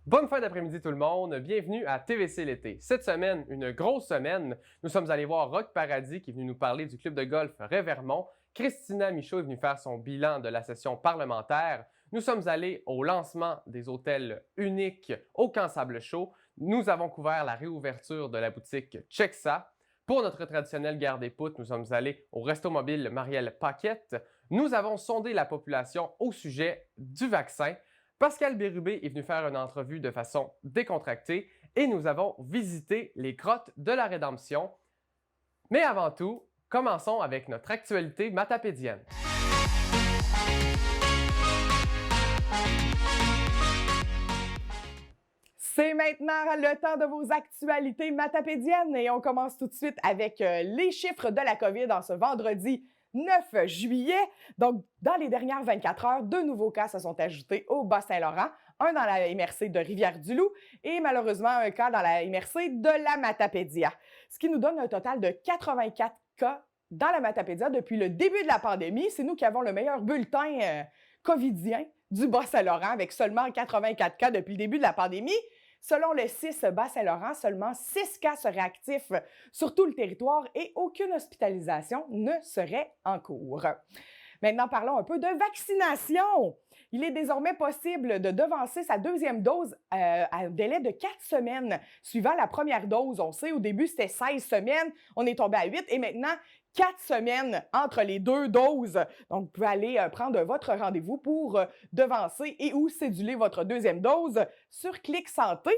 Bonne fin d'après-midi tout le monde, bienvenue à TVC l'été. Cette semaine, une grosse semaine, nous sommes allés voir Roch Paradis qui est venu nous parler du club de golf Revermont. Christina Michaud est venue faire son bilan de la session parlementaire. Nous sommes allés au lancement des hôtels uniques au Camp Sable Chaud. Nous avons couvert la réouverture de la boutique Check Ça. Pour notre traditionnelle guerre des poutres, nous sommes allés au Resto Mobile Marielle Paquette. Nous avons sondé la population au sujet du vaccin. Pascal Bérubé est venu faire une entrevue de façon décontractée et nous avons visité les grottes de la Rédemption. Mais avant tout, commençons avec notre actualité matapédienne. C'est maintenant le temps de vos actualités matapédiennes et on commence tout de suite avec les chiffres de la COVID en ce vendredi 9 juillet. Donc, dans les dernières 24 heures, 2 nouveaux cas se sont ajoutés au Bas-Saint-Laurent, un dans la MRC de Rivière-du-Loup et malheureusement un cas dans la MRC de la Matapédia, ce qui nous donne un total de 84 cas dans la Matapédia depuis le début de la pandémie. C'est nous qui avons le meilleur bulletin covidien du Bas-Saint-Laurent avec seulement 84 cas depuis le début de la pandémie. Selon le CIS Bas-Saint-Laurent, seulement 6 cas seraient actifs sur tout le territoire et aucune hospitalisation ne serait en cours. Maintenant, parlons un peu de vaccination. Il est désormais possible de devancer sa deuxième dose à un délai de 4 semaines suivant la première dose. On sait, au début, c'était 16 semaines, on est tombé à 8 et maintenant, 4 semaines entre les deux doses. Donc, vous pouvez aller prendre votre rendez-vous pour devancer et ou céduler votre deuxième dose sur Clic Santé.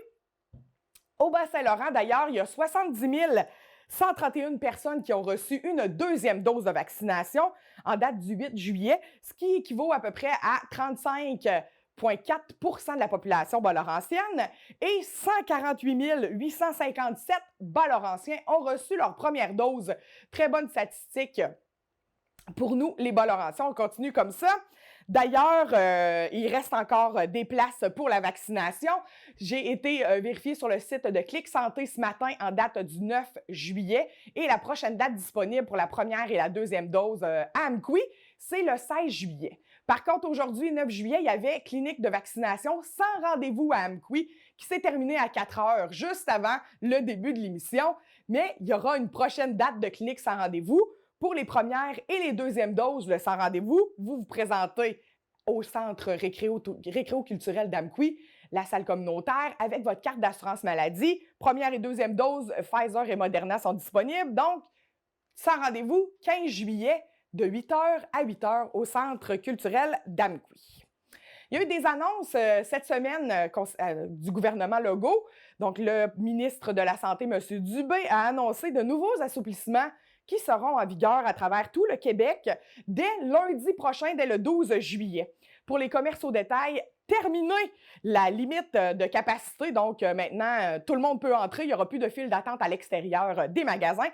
Au Bas-Saint-Laurent, d'ailleurs, il y a 70 131 personnes qui ont reçu une deuxième dose de vaccination en date du 8 juillet, ce qui équivaut à peu près à 35,4 % de la population bas-laurentienne et 148 857 bas-laurentiens ont reçu leur première dose. Très bonne statistique pour nous, les bas-laurentiens. On continue comme ça. D'ailleurs, il reste encore des places pour la vaccination. J'ai été vérifiée sur le site de Clic Santé ce matin en date du 9 juillet et la prochaine date disponible pour la première et la deuxième dose à Amqui, c'est le 16 juillet. Par contre, aujourd'hui, 9 juillet, il y avait clinique de vaccination sans rendez-vous à Amqui qui s'est terminée à 4 heures, juste avant le début de l'émission. Mais il y aura une prochaine date de clinique sans rendez-vous. Pour les premières et les deuxièmes doses, le sans rendez-vous, vous vous présentez au centre récréo-culturel d'Amqui, la salle communautaire, avec votre carte d'assurance maladie. Première et deuxième dose, Pfizer et Moderna sont disponibles. Donc, sans rendez-vous, 15 juillet, de 8h à 8h au centre culturel d'Amqui. Il y a eu des annonces cette semaine du gouvernement Legault. Donc, le ministre de la Santé, M. Dubé, a annoncé de nouveaux assouplissements qui seront en vigueur à travers tout le Québec dès lundi prochain, dès le 12 juillet. Pour les commerces au détail, terminer la limite de capacité. Donc, maintenant, tout le monde peut entrer. Il n'y aura plus de file d'attente à l'extérieur des magasins.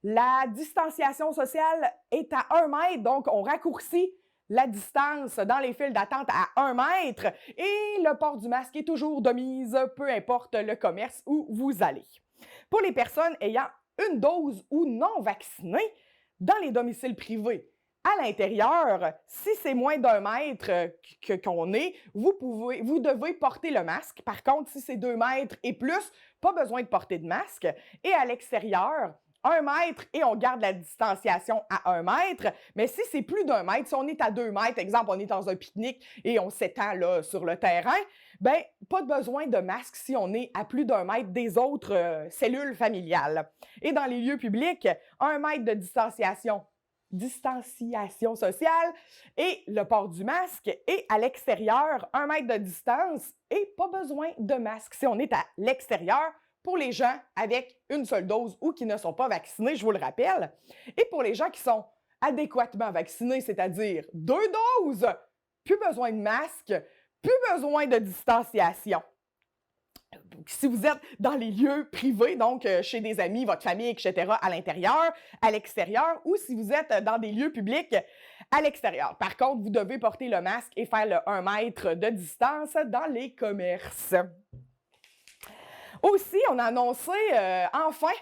La distanciation sociale est à 1 mètre, donc on raccourcit la distance dans les files d'attente à 1 mètre et le port du masque est toujours de mise, peu importe le commerce où vous allez. Pour les personnes ayant une dose ou non vaccinée, dans les domiciles privés, à l'intérieur, si c'est moins d'1 mètre qu'on est, vous devez porter le masque. Par contre, si c'est 2 mètres et plus, pas besoin de porter de masque. Et à l'extérieur, 1 mètre et on garde la distanciation à 1 mètre. Mais si c'est plus d'1 mètre, si on est à 2 mètres, exemple, on est dans un pique-nique et on s'étend là sur le terrain, ben pas besoin de masque si on est à plus d'1 mètre des autres cellules familiales. Et dans les lieux publics, 1 mètre de distanciation sociale et le port du masque. Et à l'extérieur, 1 mètre de distance et pas besoin de masque si on est à l'extérieur pour les gens avec une seule dose ou qui ne sont pas vaccinés, je vous le rappelle. Et pour les gens qui sont adéquatement vaccinés, c'est-à-dire 2 doses, plus besoin de masque, plus besoin de distanciation. Si vous êtes dans les lieux privés, donc chez des amis, votre famille, etc., à l'intérieur, à l'extérieur, ou si vous êtes dans des lieux publics à l'extérieur. Par contre, vous devez porter le masque et faire le 1 mètre de distance dans les commerces. Aussi, on a annoncé enfin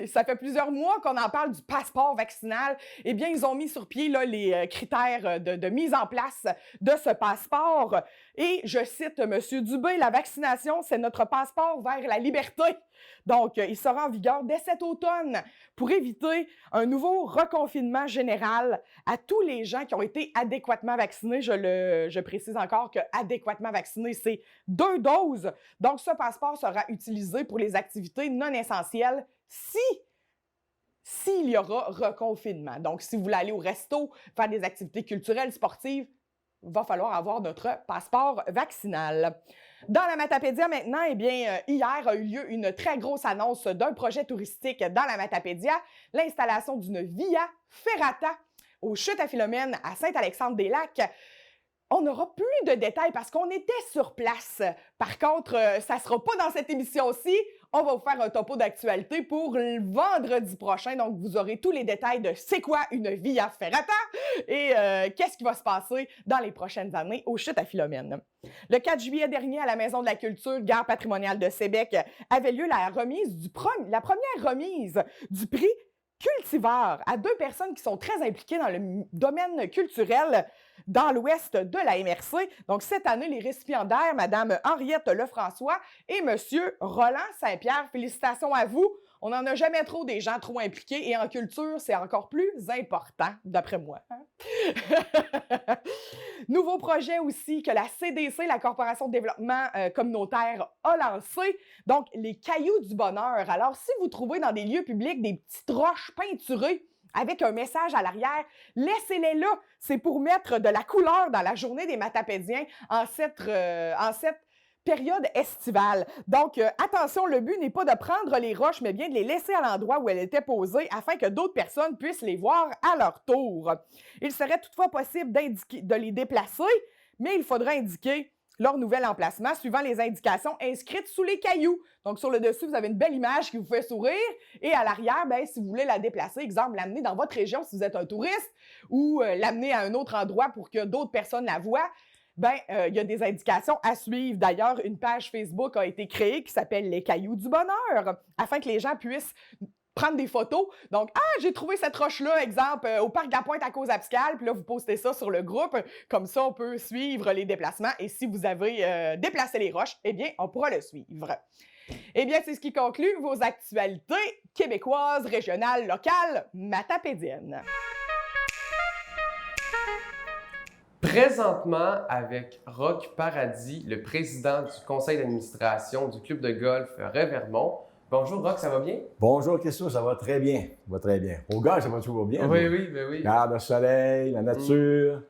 ça fait plusieurs mois qu'on en parle du passeport vaccinal. Eh bien, ils ont mis sur pied là, les critères de mise en place de ce passeport. Et je cite M. Dubé, la vaccination, c'est notre passeport vers la liberté. Donc, il sera en vigueur dès cet automne pour éviter un nouveau reconfinement général à tous les gens qui ont été adéquatement vaccinés. Je précise encore que adéquatement vaccinés, c'est 2 doses. Donc, ce passeport sera utilisé pour les activités non essentielles s'il y aura reconfinement. Donc, si vous voulez aller au resto, faire des activités culturelles, sportives, il va falloir avoir notre passeport vaccinal. Dans la Matapédia maintenant, eh bien, hier a eu lieu une très grosse annonce d'un projet touristique dans la Matapédia, l'installation d'une Via Ferrata aux Chutes à Philomène à Saint-Alexandre-des-Lacs. On n'aura plus de détails parce qu'on était sur place. Par contre, ça ne sera pas dans cette émission-ci. On va vous faire un topo d'actualité pour le vendredi prochain. Donc, vous aurez tous les détails de c'est quoi une Via Ferrata et qu'est-ce qui va se passer dans les prochaines années aux Chutes à Philomène. Le 4 juillet dernier, à la Maison de la Culture, Gare patrimoniale de Sébec, avait lieu la première remise du prix Cultivar à 2 personnes qui sont très impliquées dans le domaine culturel dans l'ouest de la MRC. Donc, cette année, les récipiendaires, Mme Henriette Lefrançois et M. Roland Saint-Pierre. Félicitations à vous. On n'en a jamais trop des gens trop impliqués et en culture, c'est encore plus important, d'après moi. Hein? Nouveau projet aussi que la CDC, la Corporation de développement communautaire, a lancé. Donc, les cailloux du bonheur. Alors, si vous trouvez dans des lieux publics des petites roches peinturées avec un message à l'arrière, laissez-les là. C'est pour mettre de la couleur dans la journée des Matapédiens en cette période estivale. Donc, attention, le but n'est pas de prendre les roches, mais bien de les laisser à l'endroit où elles étaient posées afin que d'autres personnes puissent les voir à leur tour. Il serait toutefois possible de les déplacer, mais il faudra indiquer leur nouvel emplacement suivant les indications inscrites sous les cailloux. Donc, sur le dessus, vous avez une belle image qui vous fait sourire et à l'arrière, bien, si vous voulez la déplacer, exemple, l'amener dans votre région si vous êtes un touriste ou l'amener à un autre endroit pour que d'autres personnes la voient, bien, il y a des indications à suivre. D'ailleurs, une page Facebook a été créée qui s'appelle « Les Cailloux du Bonheur » afin que les gens puissent prendre des photos. Donc, j'ai trouvé cette roche-là, exemple, au parc de la Pointe à Cause-Abscale, puis là, vous postez ça sur le groupe. Comme ça, on peut suivre les déplacements. Et si vous avez déplacé les roches, eh bien, on pourra le suivre. Eh bien, c'est ce qui conclut vos actualités québécoises, régionales, locales, matapédiennes. Présentement, avec Roch Paradis, le président du conseil d'administration du club de golf Revermont. Bonjour Roch, ça va bien? Bonjour Christo, ça va très bien. Ça va très bien. Au golf, ça va toujours bien? Oui, oui, ben oui. Regarde le soleil, la nature.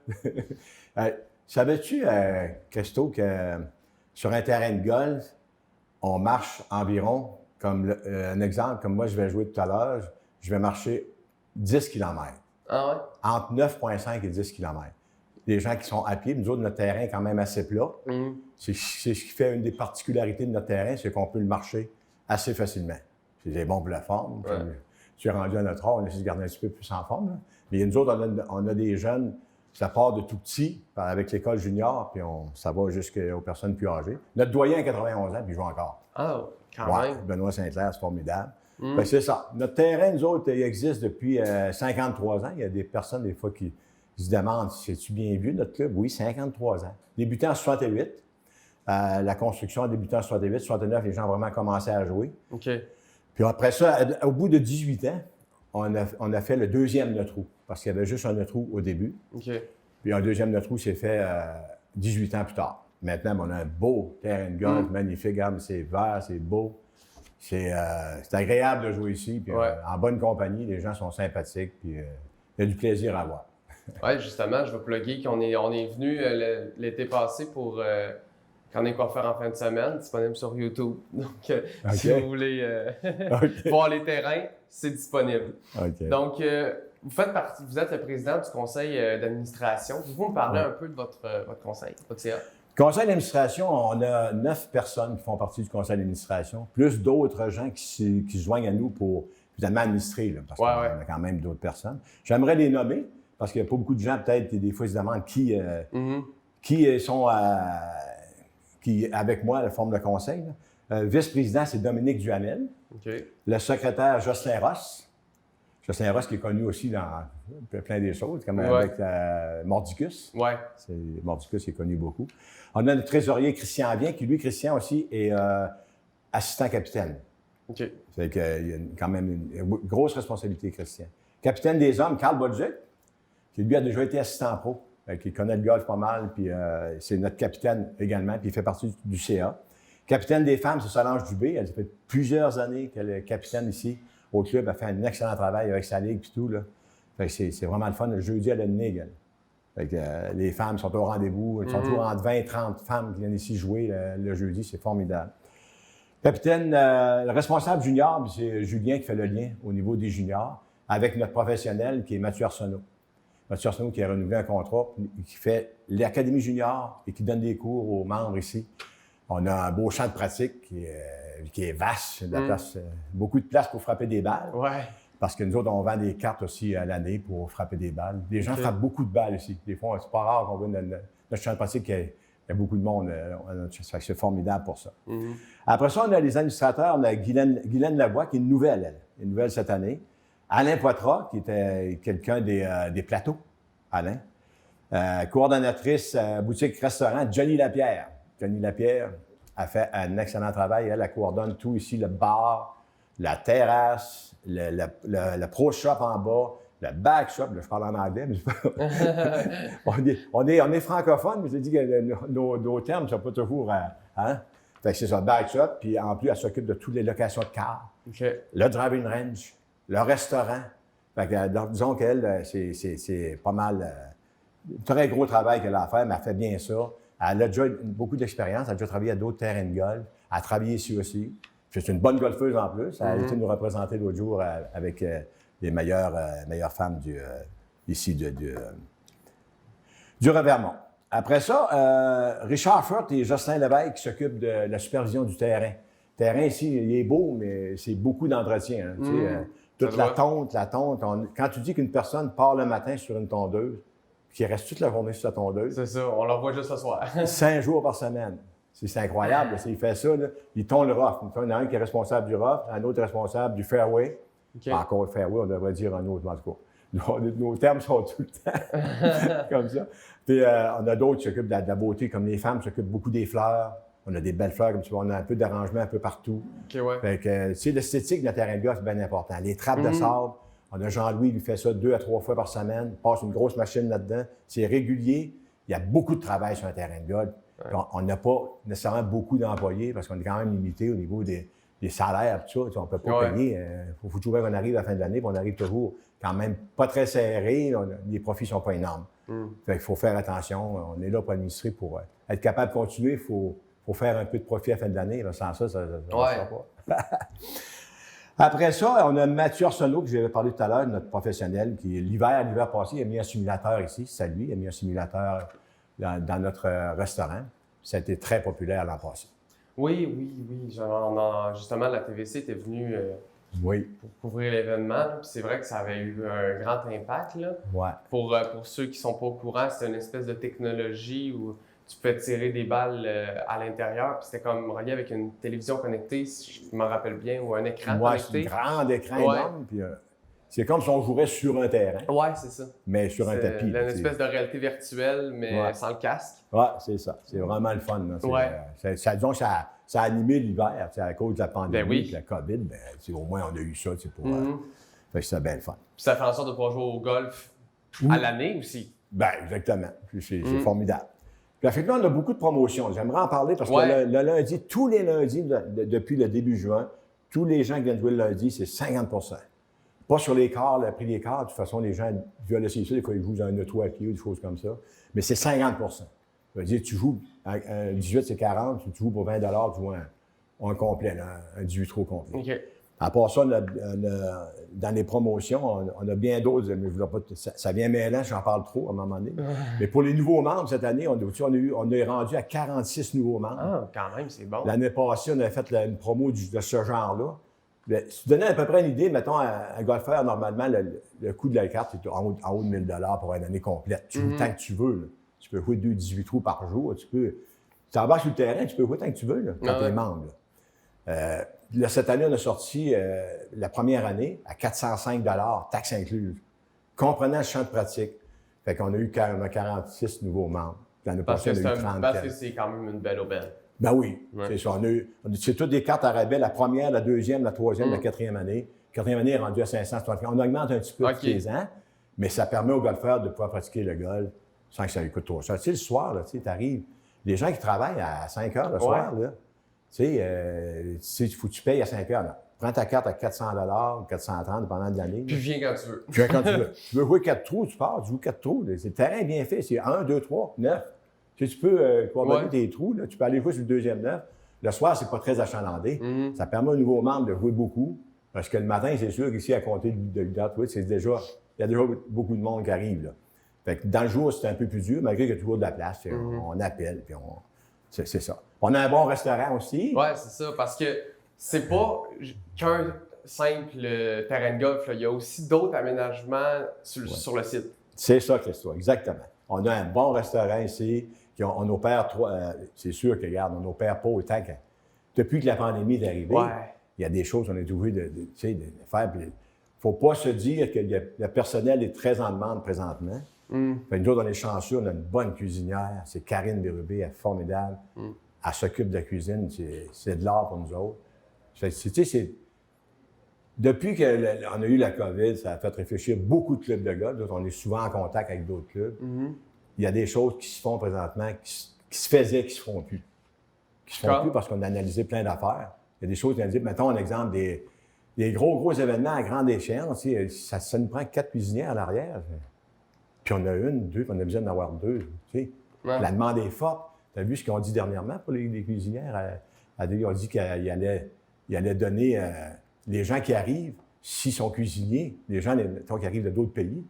Savais-tu, Christo, que sur un terrain de golf, on marche environ, comme un exemple, comme moi je vais jouer tout à l'heure, je vais marcher 10 km. Ah ouais? Entre 9,5 et 10 km. Les gens qui sont à pied, nous autres, notre terrain est quand même assez plat. C'est ce qui fait une des particularités de notre terrain, c'est qu'on peut le marcher assez facilement. C'est bon pour la forme. Ouais. Tu es rendu à notre âge, on essaie de garder un petit peu plus en forme. Là. Mais nous autres, on a des jeunes, ça part de tout petit, avec l'école junior, puis ça va jusqu'aux personnes plus âgées. Notre doyen a 91 ans, puis il joue encore. Ah, quand même. Benoît Saint-Clair, c'est formidable. C'est ça. Notre terrain, nous autres, il existe depuis 53 ans. Il y a des personnes, des fois, qui se demandent, c'est-tu bien vu, notre club? Oui, 53 ans. Débuté en 68. La construction a débuté en 68. 69, les gens ont vraiment commencé à jouer. OK. Puis après ça, au bout de 18 ans, on a fait le deuxième nœud trou, parce qu'il y avait juste un nœud trou au début. OK. Puis un deuxième nœud trou s'est fait 18 ans plus tard. Maintenant, on a un beau terrain de golf, magnifique. Regarde, c'est vert, c'est beau. C'est agréable de jouer ici. Puis, en bonne compagnie, les gens sont sympathiques. Puis il y a du plaisir à avoir. Oui, justement, je vais plugger qu'on est venu l'été passé pour quand on est quoi faire en fin de semaine, disponible sur YouTube. Donc, si vous voulez voir les terrains, c'est disponible. Donc, vous êtes le président du conseil d'administration. Pouvez-vous me parler un peu de votre conseil, votre CA? Conseil d'administration, on a 9 personnes qui font partie du conseil d'administration, plus d'autres gens qui se joignent à nous pour finalement administrer, là, parce qu'on a quand même d'autres personnes. J'aimerais les nommer, parce qu'il n'y a pas beaucoup de gens, peut-être, des fois, ils se demandent qui sont avec moi à la forme de conseil. Vice-président, c'est Dominique Duhamel. Okay. Le secrétaire, Jocelyn Ross. Jocelyn Ross qui est connu aussi dans plein des choses, comme avec Mordicus. Ouais. Mordicus qui est connu beaucoup. On a le trésorier Christian Vien, qui lui, Christian aussi, est assistant capitaine. OK. C'est qu'il y a quand même une grosse responsabilité, Christian. Capitaine des hommes, Carl Bolduc, qui lui a déjà été assistant pro, qui connaît le golf pas mal, puis c'est notre capitaine également, puis il fait partie du CA. Capitaine des femmes, c'est Solange Dubé. Elle fait plusieurs années qu'elle est capitaine ici au club. Elle fait un excellent travail avec sa ligue et tout, là. Fait que c'est vraiment le fun. Le jeudi, elle a une ligue, elle. Fait que, les femmes sont au rendez-vous. Elles sont toujours entre 20 et 30 femmes qui viennent ici jouer le jeudi. C'est formidable. Capitaine, le responsable junior, c'est Julien qui fait le lien au niveau des juniors avec notre professionnel qui est Mathieu Arsenault. Mathieu Arsenault qui a renouvelé un contrat, qui fait l'Académie junior et qui donne des cours aux membres ici. On a un beau champ de pratique qui est vaste, de la place, beaucoup de place pour frapper des balles. Ouais. Parce que nous autres, on vend des cartes aussi à l'année pour frapper des balles. Les gens frappent beaucoup de balles ici. Des fois, c'est pas rare qu'on voit notre champ de pratique qu'il y a beaucoup de monde. C'est formidable pour ça. Après ça, on a les administrateurs. On a Guylaine Lavoie, qui est une nouvelle cette année. Alain Poitras, qui était quelqu'un des plateaux. Alain. Coordonnatrice boutique-restaurant, Johnny Lapierre. Johnny Lapierre a fait un excellent travail. Elle coordonne tout ici, le bar, la terrasse, le pro shop en bas, le back shop. Là, je parle en anglais, mais on est francophone, mais je dis que nos termes ne sont pas toujours... Hein? Fait que c'est ça, le back shop. Puis en plus, elle s'occupe de toutes les locations de cars, le driving range, le restaurant. Fait que, disons qu'elle, c'est pas mal... très gros travail qu'elle a à faire, mais elle fait bien ça. Elle a déjà beaucoup d'expérience. Elle a déjà travaillé à d'autres terrains de golf. Elle a travaillé ici aussi. C'est une bonne golfeuse en plus. Elle a été nous représenter l'autre jour avec les meilleures femmes ici du Revermont. Après ça, Richard Furt et Jocelyn Lévesque qui s'occupent de la supervision du terrain. Le terrain ici, il est beau, mais c'est beaucoup d'entretien. Hein, toute la tonte. Quand tu dis qu'une personne part le matin sur une tondeuse, qui reste toute la journée sur sa tondeuse. C'est ça, on l'envoie juste ce soir. 5 jours par semaine. C'est incroyable. Il fait ça, là. Il tonde le rough. Il y en a un qui est responsable du rough, un autre responsable du fairway. Okay. Encore le fairway, on devrait dire un autre, en tout cas. Nos termes sont tout le temps comme ça. Puis on a d'autres qui s'occupent de la beauté, comme les femmes s'occupent beaucoup des fleurs. On a des belles fleurs, comme tu vois, on a un peu d'arrangement un peu partout. Okay, ouais. Fait que, l'esthétique de notre terrain de golf est bien important. Les trappes de sable. On a Jean-Louis, il fait ça 2 à 3 fois par semaine. Il passe une grosse machine là-dedans. C'est régulier. Il y a beaucoup de travail sur un terrain de golf. Ouais. On n'a pas nécessairement beaucoup d'employés parce qu'on est quand même limité au niveau des salaires. Tout ça. On ne peut pas payer. Il faut toujours qu'on arrive à la fin de l'année. On arrive toujours quand même pas très serré. Les profits ne sont pas énormes. Il faut faire attention. On est là pour administrer. Pour être capable de continuer, il faut faire un peu de profit à la fin de l'année. Sans ça, ça ne marchera pas. Après ça, on a Mathieu Arsenault, que j'avais parlé tout à l'heure, notre professionnel, qui l'hiver passé, il a mis un simulateur ici. C'est lui, il a mis un simulateur dans notre restaurant. Ça a été très populaire l'an passé. Oui. Justement, la TVC était venue pour couvrir l'événement. Puis c'est vrai que ça avait eu un grand impact. Là. Ouais. Pour ceux qui ne sont pas au courant, c'était une espèce de technologie où tu pouvais tirer des balles à l'intérieur, puis c'était comme relié avec une télévision connectée, si je m'en rappelle bien, ou un écran connecté. C'est un grand écran énorme, puis c'est comme si on jouait sur un terrain. Oui, c'est ça. Mais sur un tapis. C'est une espèce de réalité virtuelle, mais sans le casque. Oui, c'est ça. C'est vraiment le fun. Disons que ça a animé l'hiver, à cause de la pandémie, de la COVID, au moins on a eu ça pour... fait que c'était bien le fun. Puis ça fait en sorte de pouvoir jouer au golf à l'année aussi. Bien, exactement. C'est formidable. Puis, effectivement, on a beaucoup de promotions. J'aimerais en parler parce que le lundi, tous les lundis, depuis le début juin, tous les gens qui viennent jouer le lundi, c'est 50 %. Pas sur les quarts, le prix des quarts. De toute façon, les gens veulent essayer ça. Des fois, ils jouent dans un auto à pied ou des choses comme ça. Mais c'est 50 %. Ça veut dire tu joues, un 18, c'est 40. Tu joues pour 20 $, tu joues un complet, là, un 18 trous complet. Okay. À part ça, dans les promotions, on a bien d'autres, mais je voudrais pas, ça vient mêlant, j'en parle trop à un moment donné. Mais pour les nouveaux membres, cette année, on est rendu à 46 nouveaux membres. Ah, quand même, c'est bon. L'année passée, on avait fait une promo de ce genre-là. Si tu donnais à peu près une idée, mettons, un golfeur, normalement, le coût de la carte est en haut de 1 000 $ pour une année complète. Tu joues tant que tu veux. Là. Tu peux jouer 18 trous par jour. Tu embarques sur le terrain, tu peux jouer tant que tu veux, là, quand tu es membre. Là. Là, cette année, on a sorti la première année à 405 $, taxes incluses, comprenant le champ de pratique. Fait qu'on a eu 46 nouveaux membres. L'année passée, on a eu 30. Parce que c'est quand même une belle aubaine. Ben oui, Ouais. c'est ça. C'est toutes des cartes à rabais, la première, la deuxième, la troisième, la quatrième année. La quatrième année est rendue à 560. On augmente un petit peu tous les ans, mais ça permet aux golfeurs de pouvoir pratiquer le golf sans que ça lui coûte trop cher. Tu sais, le soir, tu arrives, les gens qui travaillent à 5 heures le soir, là, tu sais, il faut que tu payes à 5 heures. Là. Prends ta carte à 400 $, 430 dépendant de l'année. Puis viens quand tu veux. Viens quand tu veux. Tu veux jouer 4 trous, tu pars, tu joues 4 trous. Le terrain est bien fait. C'est 1, 2, 3, 9. Tu peux coordonner tes trous. Là. Tu peux aller jouer sur le deuxième 9. Le soir, c'est pas très achalandé. Ça permet aux nouveaux membres de jouer beaucoup. Parce que le matin, c'est sûr qu'ici, à compter de 8 heures, il y a déjà beaucoup de monde qui arrive. Là. Fait que dans le jour, c'est un peu plus dur, malgré qu'il y a toujours de la place. On appelle, puis c'est ça. On a un bon restaurant aussi. Oui, c'est ça, parce que c'est pas qu'un simple terrain de golf. Là. Il y a aussi d'autres aménagements sur le site. C'est ça, Christophe, exactement. On a un bon restaurant ici. On opère c'est sûr que, regarde, on opère pas autant que. Depuis que la pandémie est arrivée, il y a des choses qu'on est obligé de faire. Il ne faut pas se dire que le personnel est très en demande présentement. Fait, nous autres, on est chanceux, on a une bonne cuisinière. C'est Karine Bérubé, elle est formidable. Elle s'occupe de la cuisine, c'est de l'art pour nous autres. Depuis qu'on a eu la COVID, ça a fait réfléchir beaucoup de clubs de golf. On est souvent en contact avec d'autres clubs. Il y a des choses qui se font présentement, qui se faisaient, qui ne se font plus. Qui ne se font plus parce qu'on a analysé plein d'affaires. Il y a des choses qu'on a dit, mettons un exemple, des gros événements à grande échelle. Ça nous prend 4 cuisinières à l'arrière. Puis on a 1, 2, puis on a besoin d'en avoir 2. La demande est forte. Tu as vu ce qu'ils ont dit dernièrement pour les cuisinières? Ils ont dit qu'ils allaient donner les gens qui arrivent, s'ils sont cuisiniers, les gens qui arrivent de d'autres pays,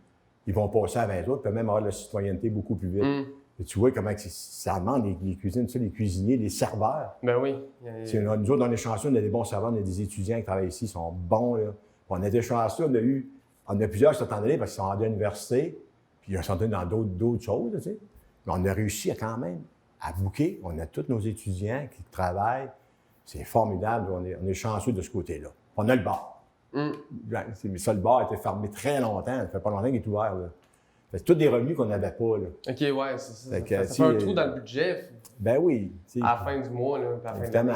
ils vont passer à 20 autres, peuvent même avoir la citoyenneté beaucoup plus vite. Et tu vois comment ça demande les cuisines, les cuisiniers, les serveurs. Ben oui. Nous autres, dans les chanceux, on a des bons serveurs, on a des étudiants qui travaillent ici, ils sont bons. Là. On a des chanceux, on a plusieurs qui sont en allés parce qu'ils sont à l'université, puis ils sont dans d'autres choses. Tu sais. Mais on a réussi quand même à booker. On a tous nos étudiants qui travaillent. C'est formidable. On est chanceux de ce côté-là. On a le bar. Mais ça, le bar a été fermé très longtemps. Ça fait pas longtemps qu'il est ouvert. Là. C'est tous des revenus qu'on n'avait pas. Là. OK, ouais, c'est ça. Ça fait un trou dans le budget. Ben oui. À la fin du mois, là. Évidemment.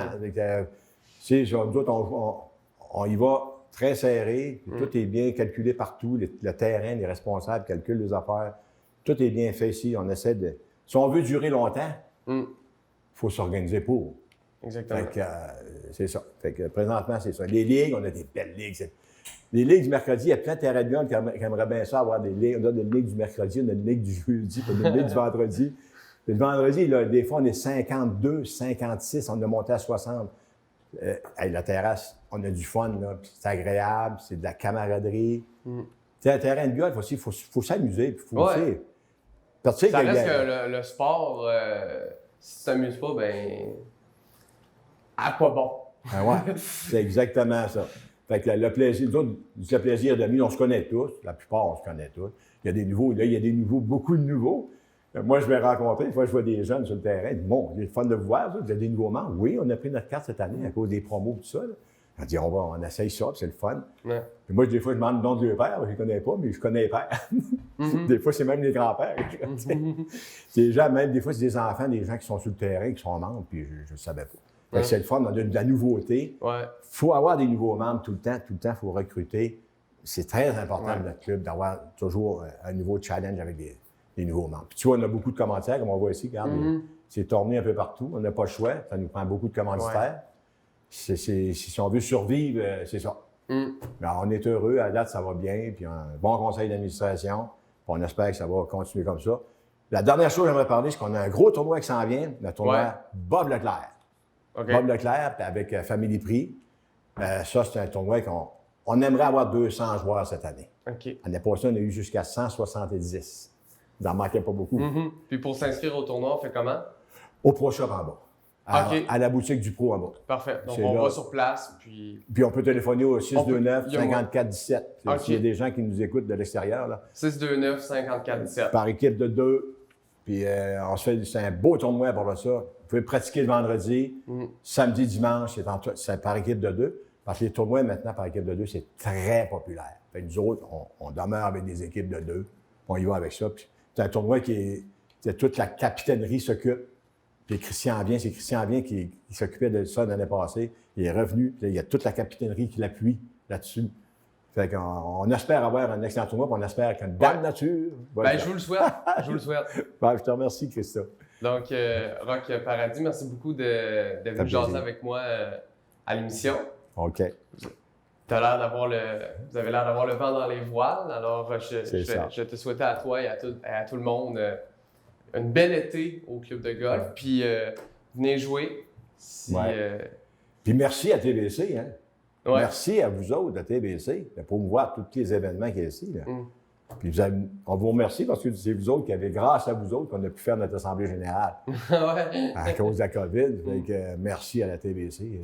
Nous autres, on y va très serré. Tout est bien calculé partout. Le terrain, les responsables calculent les affaires. Tout est bien fait ici. On essaie de... Si on veut durer longtemps, il faut s'organiser pour. Exactement. C'est ça. Fait que, présentement, c'est ça. Les ligues, on a des belles ligues. Les ligues du mercredi, il y a plein de terrains de golf qui aimeraient bien ça avoir des ligues. On a des ligues du mercredi, on a des ligues du jeudi, on a des ligues du vendredi. Puis le vendredi, là, des fois, on est 52, 56, on a monté à 60. La terrasse, on a du fun, là, puis c'est agréable, c'est de la camaraderie. Tu sais, un terrain de golf aussi, il faut s'amuser. Ça reste que le sport, si tu t'amuses pas, ben à pas bon. Ouais, c'est exactement ça. Fait que le plaisir, nous autres, le plaisir d'amis, on se connaît tous. La plupart, on se connaît tous. Il y a des nouveaux, là, il y a des nouveaux, beaucoup de nouveaux. Moi, je vais rencontrer, une fois, je vois des jeunes sur le terrain. Bon, c'est le fun de vous voir, vous avez des nouveaux membres. Oui, on a pris notre carte cette année à cause des promos et tout ça. Là. On dit, on essaye ça, puis c'est le fun. Ouais. Puis moi, des fois, je demande le nom de leur père, je ne les connais pas, mais je connais les pères. Des fois, c'est même les grands-pères. Les gens, même des fois, c'est des enfants, des gens qui sont sur le terrain, qui sont membres, puis je ne savais pas. C'est le fun, on a de la nouveauté. Il faut avoir des nouveaux membres tout le temps, il faut recruter. C'est très important dans notre club d'avoir toujours un nouveau challenge avec des nouveaux membres. Puis tu vois, on a beaucoup de commanditaires, comme on voit ici, regarde, c'est tourné un peu partout, on n'a pas le choix, ça nous prend beaucoup de commanditaires. Si on veut survivre, c'est ça. Alors, on est heureux, à la date, ça va bien, puis un bon conseil d'administration, puis on espère que ça va continuer comme ça. La dernière chose que j'aimerais parler, c'est qu'on a un gros tournoi qui s'en vient, le tournoi Bob Leclerc. Okay. Bob Leclerc, avec Family Prix. Ça, c'est un tournoi qu'on aimerait avoir 200 joueurs cette année. L'année passée, on a eu jusqu'à 170. Il n'en manquait pas beaucoup. Puis pour s'inscrire au tournoi, on fait comment? Au Pro Shop en bas. À la boutique du Pro en bas. Parfait. Donc, on va sur place, puis on peut téléphoner au 629-5417. S'il y a des gens qui nous écoutent de l'extérieur. Là. 629-5417. Par équipe de 2. Puis c'est un beau tournoi pour ça. pouvez pratiquer le vendredi, samedi, dimanche, c'est par équipe de 2. Parce que les tournois, maintenant, par équipe de 2, c'est très populaire. Fait que nous autres, on demeure avec des équipes de 2, puis on y va avec ça. Puis c'est un tournoi toute la capitainerie s'occupe. Puis Christian Vien, c'est Christian Vien qui s'occupait de ça l'année passée. Il est revenu, puis il y a toute la capitainerie qui l'appuie là-dessus. Fait qu'on espère avoir un excellent tournoi, puis on espère qu'une bonne nature. Je vous le souhaite. Je vous le souhaite. Je te remercie, Christophe. Donc, Roch Paradis, merci beaucoup de venir jaser avec moi à l'émission. OK. Vous avez l'air d'avoir le vent dans les voiles. Alors, je te souhaitais à toi et à tout le monde une belle été au club de golf. Ouais. Puis, venez jouer. Puis, merci à TVC. Hein? Ouais. Merci à vous autres de TVC de promouvoir tous les événements qu'il y a ici. Là. Puis, on vous remercie parce que c'est vous autres qui avez, grâce à vous autres, qu'on a pu faire notre Assemblée générale. Ouais. À cause de la COVID. Fait que, merci à la TVC.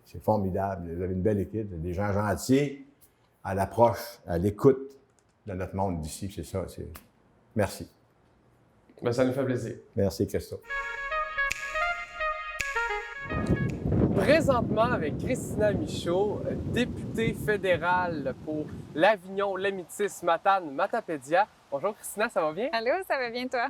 C'est formidable. Vous avez une belle équipe, des gens gentils, à l'approche, à l'écoute de notre monde d'ici. C'est ça. Merci. Ça nous fait plaisir. Merci, Christophe. Présentement avec Christina Michaud, députée fédérale pour l'Avignon, l'Amitis, Matane, Matapédia. Bonjour Christina, ça va bien? Allô, ça va bien toi?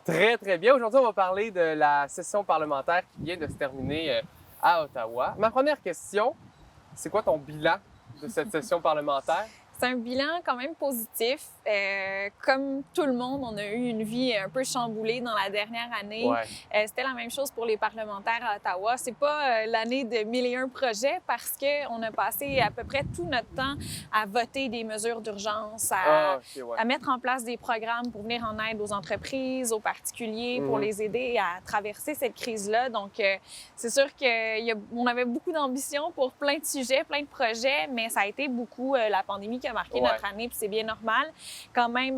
Très, très bien. Aujourd'hui, on va parler de la session parlementaire qui vient de se terminer à Ottawa. Ma première question, c'est quoi ton bilan de cette session parlementaire? C'est un bilan quand même positif. Comme tout le monde, on a eu une vie un peu chamboulée dans la dernière année. Ouais. C'était la même chose pour les parlementaires à Ottawa. C'est pas l'année de 1001 projets parce qu'on a passé à peu près tout notre temps à voter des mesures d'urgence, à mettre en place des programmes pour venir en aide aux entreprises, aux particuliers, pour les aider à traverser cette crise-là. Donc, c'est sûr qu'on avait beaucoup d'ambition pour plein de sujets, plein de projets, mais ça a été beaucoup la pandémie qui a marqué notre année, puis c'est bien normal. Quand même,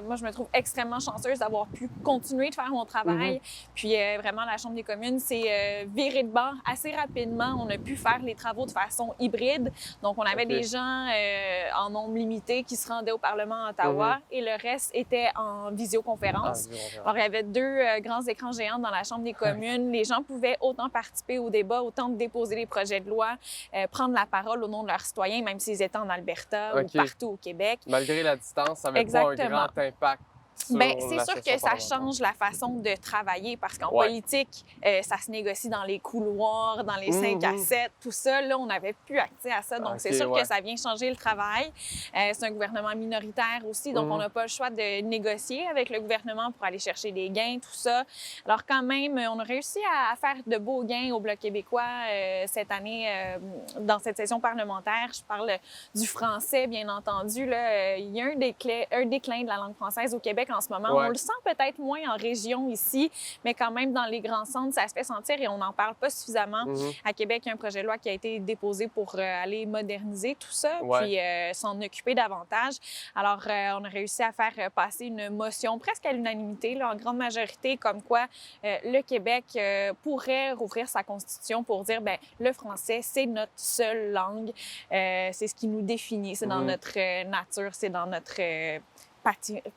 moi, je me trouve extrêmement chanceuse d'avoir pu continuer de faire mon travail. Puis vraiment, la Chambre des communes s'est virée de bord assez rapidement. On a pu faire les travaux de façon hybride. Donc, on avait des gens en nombre limité qui se rendaient au Parlement à Ottawa et le reste était en visioconférence. Alors, il y avait 2 grands écrans géants dans la Chambre des communes. Les gens pouvaient autant participer au débat, autant déposer des projets de loi, prendre la parole au nom de leurs citoyens, même s'ils étaient en Alberta ou partout au Québec. Malgré la distance, ça avait pas un grand impact. C'est sûr que ça change la façon de travailler parce qu'en politique, ça se négocie dans les couloirs, dans les 5 à 7, tout ça. Là, on n'avait plus accès à ça. Donc, c'est sûr que ça vient changer le travail. C'est un gouvernement minoritaire aussi, donc on n'a pas le choix de négocier avec le gouvernement pour aller chercher des gains, tout ça. Alors, quand même, on a réussi à faire de beaux gains au Bloc québécois cette année dans cette session parlementaire. Je parle du français, bien entendu. Là. Il y a un déclin de la langue française au Québec en ce moment. On le sent peut-être moins en région ici, mais quand même dans les grands centres, ça se fait sentir et on n'en parle pas suffisamment. À Québec, il y a un projet de loi qui a été déposé pour aller moderniser tout ça, puis s'en occuper davantage. Alors, on a réussi à faire passer une motion presque à l'unanimité, en grande majorité, comme quoi le Québec pourrait rouvrir sa constitution pour dire, bien, le français, c'est notre seule langue, c'est ce qui nous définit, c'est dans notre nature, c'est dans notre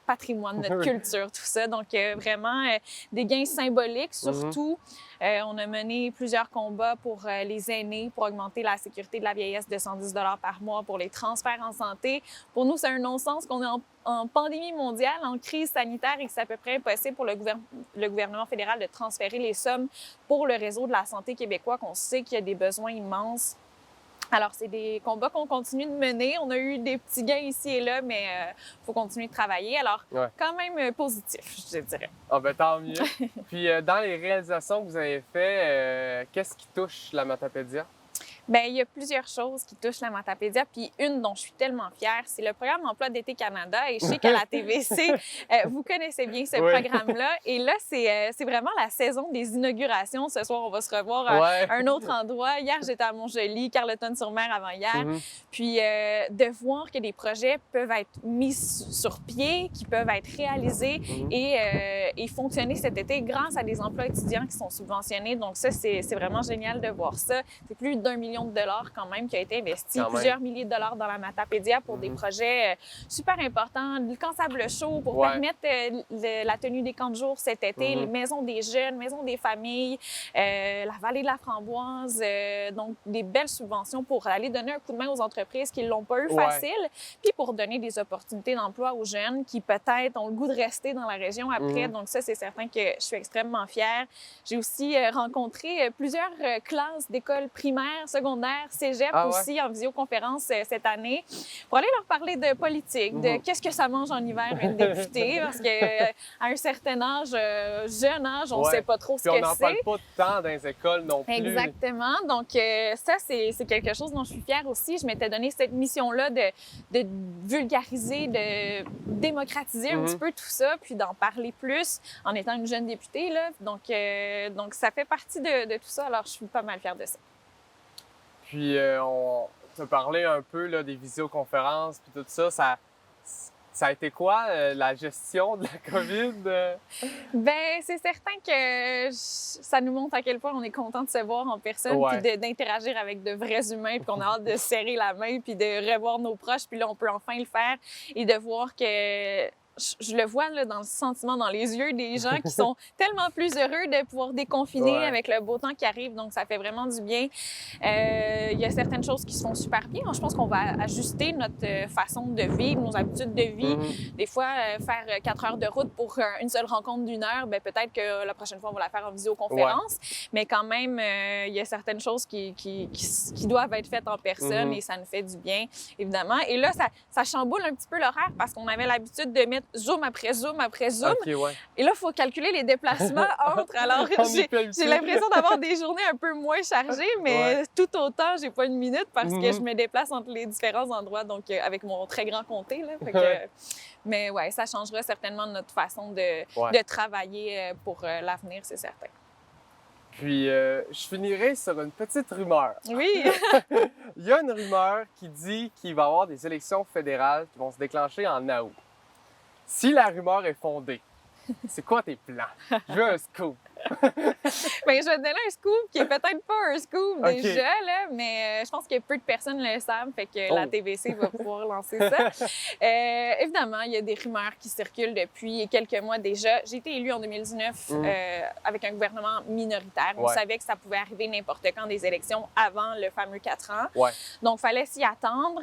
patrimoine, notre culture, tout ça. Donc, vraiment, des gains symboliques, surtout. On a mené plusieurs combats pour les aînés, pour augmenter la sécurité de la vieillesse de 110 $ par mois, pour les transferts en santé. Pour nous, c'est un non-sens qu'on est en pandémie mondiale, en crise sanitaire et que c'est à peu près impossible pour le gouvernement fédéral de transférer les sommes pour le réseau de la santé québécois, qu'on sait qu'il y a des besoins immenses. Alors, c'est des combats qu'on continue de mener. On a eu des petits gains ici et là, mais il faut continuer de travailler. Alors, quand même positif, je dirais. Ah ben tant mieux. Puis, dans les réalisations que vous avez faites, qu'est-ce qui touche la Matapédia? Bien, il y a plusieurs choses qui touchent la Matapédia, puis une dont je suis tellement fière, c'est le programme Emploi d'été Canada. Et je sais qu'à la TVC, vous connaissez bien ce programme-là. Et là, c'est vraiment la saison des inaugurations. Ce soir, on va se revoir à un autre endroit. Hier, j'étais à Montjoli, Carleton-sur-Mer avant hier. Puis de voir que des projets peuvent être mis sur pied, qui peuvent être réalisés et fonctionner cet été grâce à des emplois étudiants qui sont subventionnés. Donc ça, c'est vraiment génial de voir ça. C'est plus d'1 million millions de dollars quand même qui a été investi, plusieurs milliers de dollars dans la Matapédia pour des projets super importants, le camp Sable Chaud pour permettre la tenue des camps de jour cet été, les maisons des jeunes, maisons des familles, la vallée de la Framboise, donc des belles subventions pour aller donner un coup de main aux entreprises qui ne l'ont pas eu facile, puis pour donner des opportunités d'emploi aux jeunes qui peut-être ont le goût de rester dans la région après. Donc ça, c'est certain que je suis extrêmement fière. J'ai aussi rencontré plusieurs classes d'écoles primaires, secondaires, cégep aussi en visioconférence cette année pour aller leur parler de politique, de qu'est-ce que ça mange en hiver une députée, parce qu'à un certain âge, jeune âge, on ne sait pas trop ce que c'est. On n'en parle pas tant dans les écoles non plus. Exactement. Donc ça, c'est quelque chose dont je suis fière aussi. Je m'étais donné cette mission-là de vulgariser, de démocratiser un petit peu tout ça, puis d'en parler plus en étant une jeune députée, là. Donc ça fait partie de tout ça, alors je suis pas mal fière de ça. Puis, on t'a parlé un peu là, des visioconférences puis tout ça. Ça a été quoi, la gestion de la COVID? Bien, c'est certain que ça nous montre à quel point on est content de se voir en personne puis d'interagir avec de vrais humains, puis qu'on a hâte de serrer la main puis de revoir nos proches. Puis là, on peut enfin le faire et de voir que... Je le vois là, dans le sentiment, dans les yeux des gens qui sont tellement plus heureux de pouvoir déconfiner avec le beau temps qui arrive. Donc, ça fait vraiment du bien. Il y a certaines choses qui se font super bien. Je pense qu'on va ajuster notre façon de vivre, nos habitudes de vie. Des fois, faire 4 heures de route pour une seule rencontre d'1 heure, bien, peut-être que la prochaine fois, on va la faire en visioconférence. Mais quand même, il y a certaines choses qui doivent être faites en personne et ça nous fait du bien, évidemment. Et là, ça chamboule un petit peu l'horaire parce qu'on avait l'habitude de mettre Zoom après Zoom après Zoom. Okay, Et là, il faut calculer les déplacements entre. Alors, j'ai l'impression d'avoir des journées un peu moins chargées, mais tout autant, j'ai pas une minute parce que je me déplace entre les différents endroits, donc avec mon très grand comté. Là, mais ouais, ça changera certainement notre façon de travailler pour l'avenir, c'est certain. Puis, je finirai sur une petite rumeur. Oui! Il y a une rumeur qui dit qu'il va y avoir des élections fédérales qui vont se déclencher en août. Si la rumeur est fondée, c'est quoi tes plans? Je veux un scoop. Bien, je vais te donner un scoop qui est peut-être pas un scoop déjà, là, mais je pense que peu de personnes le savent, fait que la TVC va pouvoir lancer ça. Évidemment, il y a des rumeurs qui circulent depuis quelques mois déjà. J'ai été élue en 2019 avec un gouvernement minoritaire. On savait que ça pouvait arriver n'importe quand des élections avant le fameux 4 ans. Donc, il fallait s'y attendre.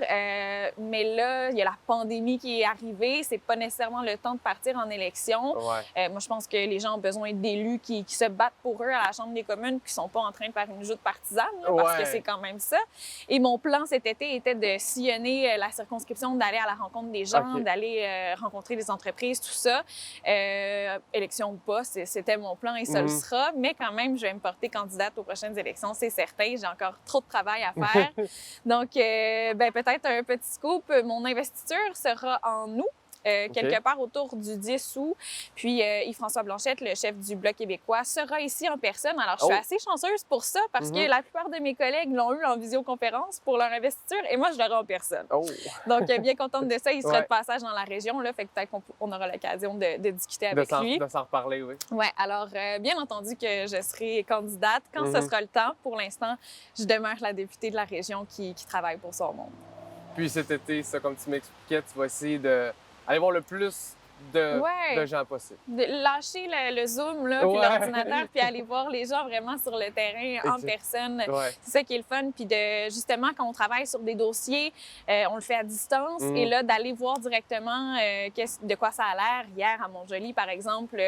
Mais là, il y a la pandémie qui est arrivée. C'est pas nécessairement le temps de partir en élection. Moi, je pense que les gens ont besoin d'élus qui se battent pour eux à la Chambre des communes, qui sont pas en train de faire une joute partisane, là, parce que c'est quand même ça. Et mon plan cet été était de sillonner la circonscription, d'aller à la rencontre des gens, d'aller rencontrer des entreprises, tout ça. Élection ou pas, c'était mon plan et ça le sera. Mais quand même, je vais me porter candidate aux prochaines élections, c'est certain. J'ai encore trop de travail à faire. Donc, ben, peut-être un petit scoop. Mon investiture sera en août. Quelque part autour du 10 août. Puis Yves-François Blanchette, le chef du Bloc québécois, sera ici en personne. Alors, je suis assez chanceuse pour ça parce que la plupart de mes collègues l'ont eu en visioconférence pour leur investiture et moi, je l'aurai en personne. Donc, bien contente de ça. Il sera de passage dans la région, là, fait que peut-être qu'on aura l'occasion de discuter avec lui. De s'en reparler, oui. Oui, alors, bien entendu que je serai candidate quand ce sera le temps. Pour l'instant, je demeure la députée de la région qui travaille pour son monde. Puis cet été, ça, comme tu m'expliquais, tu vas essayer d'aller voir le plus de gens possible. Lâcher le Zoom, là, puis l'ordinateur, puis aller voir les gens vraiment sur le terrain, en personne. C'est ça qui est le fun. Puis justement, quand on travaille sur des dossiers, on le fait à distance. Et là, d'aller voir directement de quoi ça a l'air. Hier, à Montjoly, par exemple,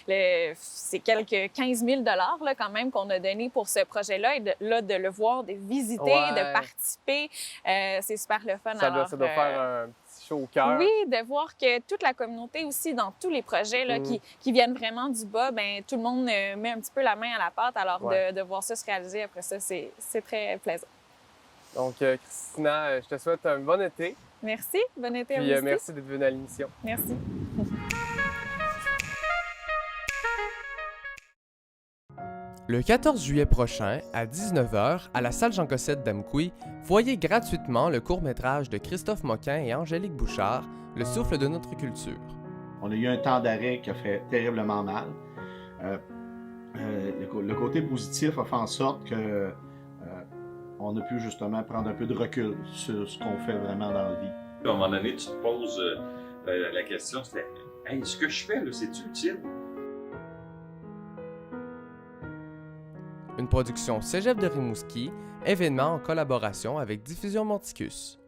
c'est quelques 15 000 là, quand même qu'on a donné pour ce projet-là. Et de le voir, de visiter, de participer, c'est super le fun. Ça doit faire un au cœur. Oui, de voir que toute la communauté aussi, dans tous les projets là, qui viennent vraiment du bas, bien, tout le monde met un petit peu la main à la pâte. Alors, de voir ça se réaliser après ça, c'est très plaisant. Donc, Christina, je te souhaite un bon été. Merci. Bon été à vous aussi. Merci d'être venue à l'émission. Merci. Le 14 juillet prochain, à 19h, à la salle Jean Cossette d'Amqui, voyez gratuitement le court-métrage de Christophe Moquin et Angélique Bouchard, Le souffle de notre culture. On a eu un temps d'arrêt qui a fait terriblement mal. Le côté positif a fait en sorte que on a pu justement prendre un peu de recul sur ce qu'on fait vraiment dans la vie. À un moment donné, tu te poses la question, c'est hey, ce que je fais, là, c'est utile? Une production Cégep de Rimouski, événement en collaboration avec Diffusion Monticus.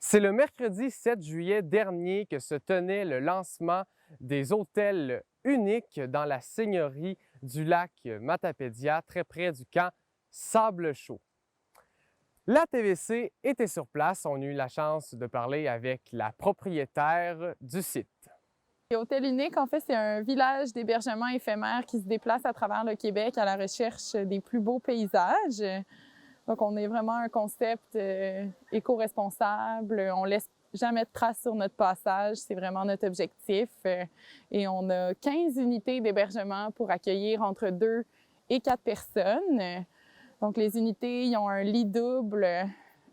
C'est le mercredi 7 juillet dernier que se tenait le lancement des hôtels uniques dans la seigneurie du lac Matapédia, très près du camp Sable-Chaud. La TVC était sur place. On a eu la chance de parler avec la propriétaire du site. Hôtel Unique, en fait, c'est un village d'hébergement éphémère qui se déplace à travers le Québec à la recherche des plus beaux paysages. Donc, on est vraiment un concept éco-responsable. On laisse jamais de traces sur notre passage. C'est vraiment notre objectif. Et on a 15 unités d'hébergement pour accueillir entre 2 et 4 personnes. Donc, les unités, ils ont un lit double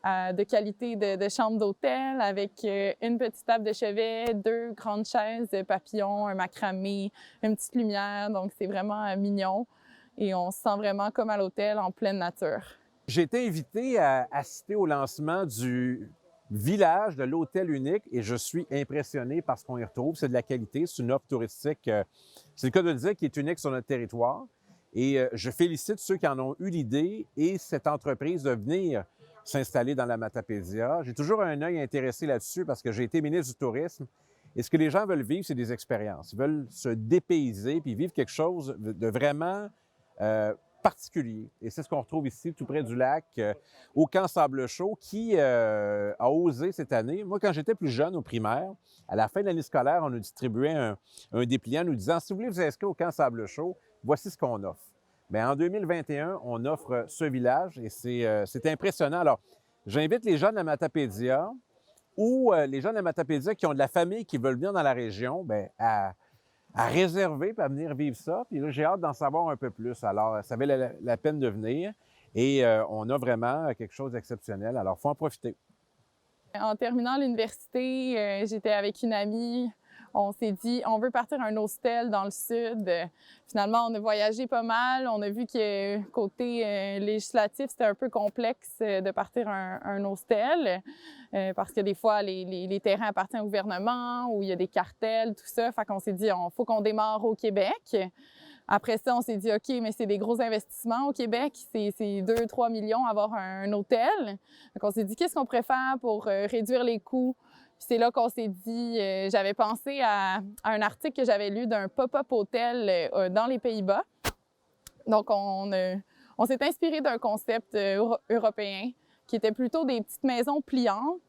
de qualité de chambre d'hôtel avec une petite table de chevet, 2 grandes chaises papillons, un macramé, une petite lumière. Donc, c'est vraiment mignon. Et on se sent vraiment comme à l'hôtel en pleine nature. J'ai été invité à assister au lancement du village de l'Hôtel Unique et je suis impressionné par ce qu'on y retrouve. C'est de la qualité, c'est une offre touristique, c'est le cas de le dire, qui est unique sur notre territoire. Et je félicite ceux qui en ont eu l'idée et cette entreprise de venir s'installer dans la Matapédia. J'ai toujours un œil intéressé là-dessus parce que j'ai été ministre du Tourisme et ce que les gens veulent vivre, c'est des expériences. Ils veulent se dépayser puis vivre quelque chose de vraiment particulier. Et c'est ce qu'on retrouve ici, tout près du lac, au camp Sable-Chaud, qui a osé cette année. Moi, quand j'étais plus jeune au primaire, à la fin de l'année scolaire, on nous distribuait un dépliant nous disant « Si vous voulez vous inscrire au camp Sable-Chaud, voici ce qu'on offre. » Bien, en 2021, on offre ce village et c'est impressionnant. Alors, j'invite les gens de la Matapédia ou les gens de la Matapédia qui ont de la famille qui veulent venir dans la région, bien, à réserver et à venir vivre ça. Puis là, j'ai hâte d'en savoir un peu plus. Alors, ça valait la peine de venir et on a vraiment quelque chose d'exceptionnel. Alors, il faut en profiter. En terminant l'université, j'étais avec une amie. On s'est dit, on veut partir à un hostel dans le sud. Finalement, on a voyagé pas mal. On a vu que côté législatif, c'était un peu complexe de partir à un hostel parce que des fois, les terrains appartiennent au gouvernement ou il y a des cartels, tout ça. Fait qu'on s'est dit, il faut qu'on démarre au Québec. Après ça, on s'est dit, OK, mais c'est des gros investissements au Québec. C'est 2-3 millions avoir un hôtel. Donc, on s'est dit, qu'est-ce qu'on pourrait faire pour réduire les coûts? Puis c'est là qu'on s'est dit, j'avais pensé à un article que j'avais lu d'un pop-up hôtel dans les Pays-Bas. Donc, on s'est inspiré d'un concept européen qui était plutôt des petites maisons pliantes.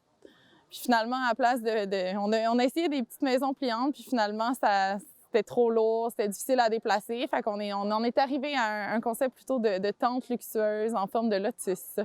Puis finalement, à la place on a essayé des petites maisons pliantes, puis finalement, c'était trop lourd, c'était difficile à déplacer. Fait qu'on on en est arrivé à un concept plutôt de tente luxueuse en forme de lotus.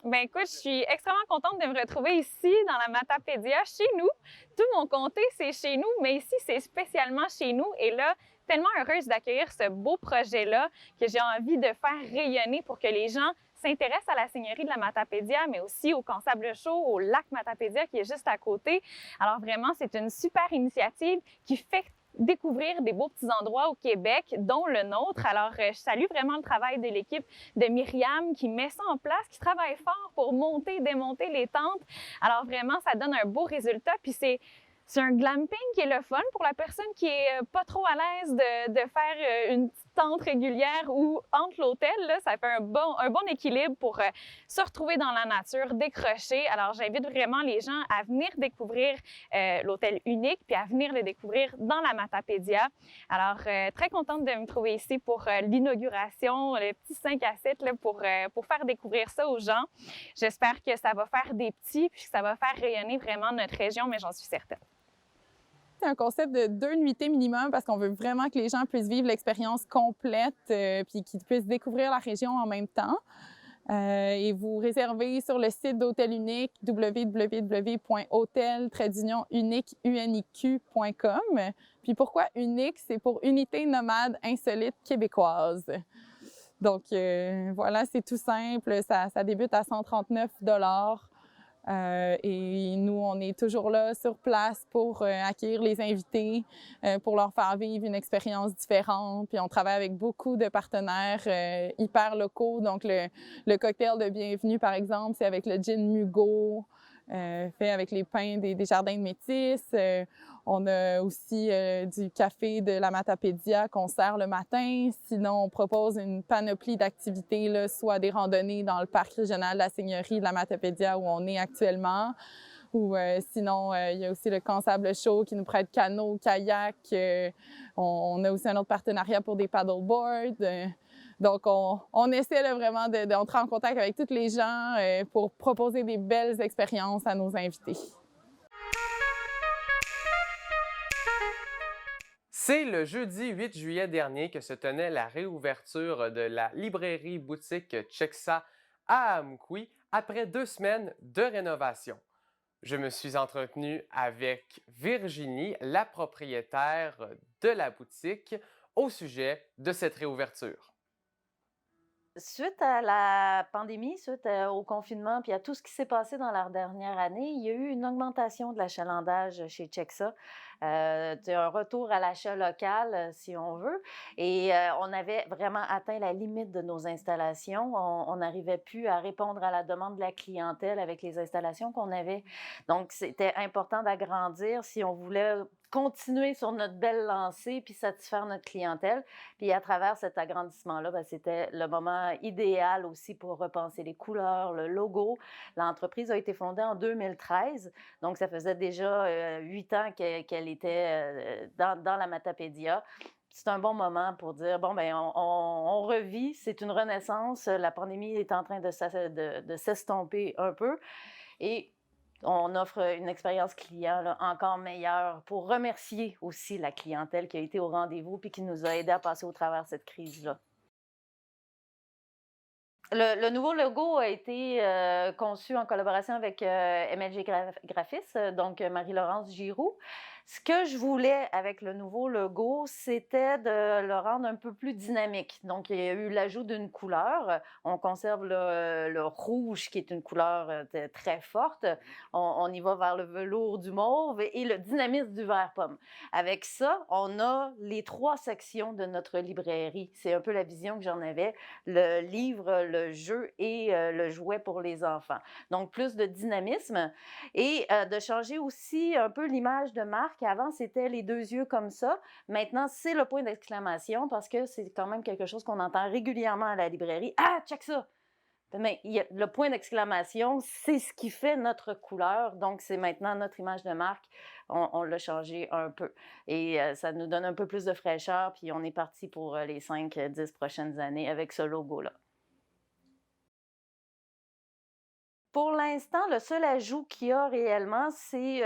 Bien, écoute, je suis extrêmement contente de me retrouver ici, dans la Matapédia, chez nous. Tout mon comté, c'est chez nous, mais ici, c'est spécialement chez nous. Et là, tellement heureuse d'accueillir ce beau projet-là que j'ai envie de faire rayonner pour que les gens s'intéressent à la seigneurie de la Matapédia, mais aussi au camp Sable-Chaud, au lac Matapédia qui est juste à côté. Alors vraiment, c'est une super initiative qui fait découvrir des beaux petits endroits au Québec, dont le nôtre. Alors, je salue vraiment le travail de l'équipe de Myriam qui met ça en place, qui travaille fort pour monter, démonter les tentes. Alors, vraiment, ça donne un beau résultat. Puis c'est un glamping qui est le fun pour la personne qui est pas trop à l'aise de faire une petite tente régulière ou entre l'hôtel. Ça fait un bon équilibre pour se retrouver dans la nature, décrocher. Alors, j'invite vraiment les gens à venir découvrir l'hôtel unique puis à venir le découvrir dans la Matapédia. Alors, très contente de me trouver ici pour l'inauguration, le petit 5 à 7 là, pour faire découvrir ça aux gens. J'espère que ça va faire des petits puis que ça va faire rayonner vraiment notre région, mais j'en suis certaine. C'est un concept de 2 nuitées minimum parce qu'on veut vraiment que les gens puissent vivre l'expérience complète puis qu'ils puissent découvrir la région en même temps. Et vous réservez sur le site d'Hôtel Unique, www.hotel-unique.com. Puis pourquoi unique? C'est pour Unité nomade insolite québécoise. Donc voilà, c'est tout simple. Ça débute à 139 $. Et nous, on est toujours là sur place pour accueillir les invités, pour leur faire vivre une expérience différente. Puis on travaille avec beaucoup de partenaires hyper locaux. Donc le cocktail de bienvenue, par exemple, c'est avec le gin Mugo, fait avec les pains des Jardins de Métis. On a aussi du café de la Matapédia qu'on sert le matin. Sinon, on propose une panoplie d'activités, là, soit des randonnées dans le parc régional de la Seigneurie de la Matapédia où on est actuellement. Ou sinon, il y a aussi le Camp Sable Chaud qui nous prête canot, kayak. On a aussi un autre partenariat pour des paddleboards. Donc, on essaie là, vraiment d'entrer en contact avec tous les gens pour proposer des belles expériences à nos invités. C'est le jeudi 8 juillet dernier que se tenait la réouverture de la librairie boutique Chexa à Amqui après 2 semaines de rénovation. Je me suis entretenu avec Virginie, la propriétaire de la boutique, au sujet de cette réouverture. Suite à la pandémie, suite au confinement, puis à tout ce qui s'est passé dans la dernière année, il y a eu une augmentation de l'achalandage chez Chexa. Un retour à l'achat local, si on veut. Et on avait vraiment atteint la limite de nos installations. On n'arrivait plus à répondre à la demande de la clientèle avec les installations qu'on avait. Donc, c'était important d'agrandir si on voulait continuer sur notre belle lancée puis satisfaire notre clientèle. Puis à travers cet agrandissement-là, bien, c'était le moment idéal aussi pour repenser les couleurs, le logo. L'entreprise a été fondée en 2013, donc ça faisait déjà 8 ans qu'elle était dans la Matapédia. C'est un bon moment pour dire, bon, bien, on revit, c'est une renaissance, la pandémie est en train de s'estomper un peu et on offre une expérience client là, encore meilleure pour remercier aussi la clientèle qui a été au rendez-vous puis qui nous a aidés à passer au travers de cette crise-là. Le nouveau logo a été conçu en collaboration avec MLG Graphis, donc Marie-Laurence Giroux. Ce que je voulais avec le nouveau logo, c'était de le rendre un peu plus dynamique. Donc, il y a eu l'ajout d'une couleur. On conserve le rouge, qui est une couleur très forte. On y va vers le velours du mauve et le dynamisme du vert pomme. Avec ça, on a les 3 sections de notre librairie. C'est un peu la vision que j'en avais. Le livre, le jeu et le jouet pour les enfants. Donc, plus de dynamisme et de changer aussi un peu l'image de marque. Avant, c'était les 2 yeux comme ça. Maintenant, c'est le point d'exclamation parce que c'est quand même quelque chose qu'on entend régulièrement à la librairie. « Ah, check ça! » Mais le point d'exclamation, c'est ce qui fait notre couleur. Donc, c'est maintenant notre image de marque. On l'a changé un peu. Et ça nous donne un peu plus de fraîcheur. Puis, on est parti pour les 5-10 prochaines années avec ce logo-là. Pour l'instant, le seul ajout qu'il y a réellement, c'est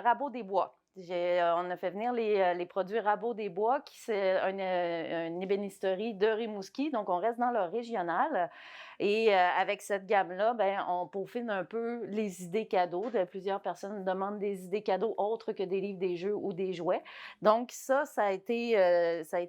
Rabot des Bois. On a fait venir les produits Rabot des Bois, qui c'est une ébénisterie de Rimouski, donc on reste dans le régional. Et avec cette gamme-là, bien, on peaufine un peu les idées cadeaux. Plusieurs personnes demandent des idées cadeaux autres que des livres, des jeux ou des jouets. Donc ça a été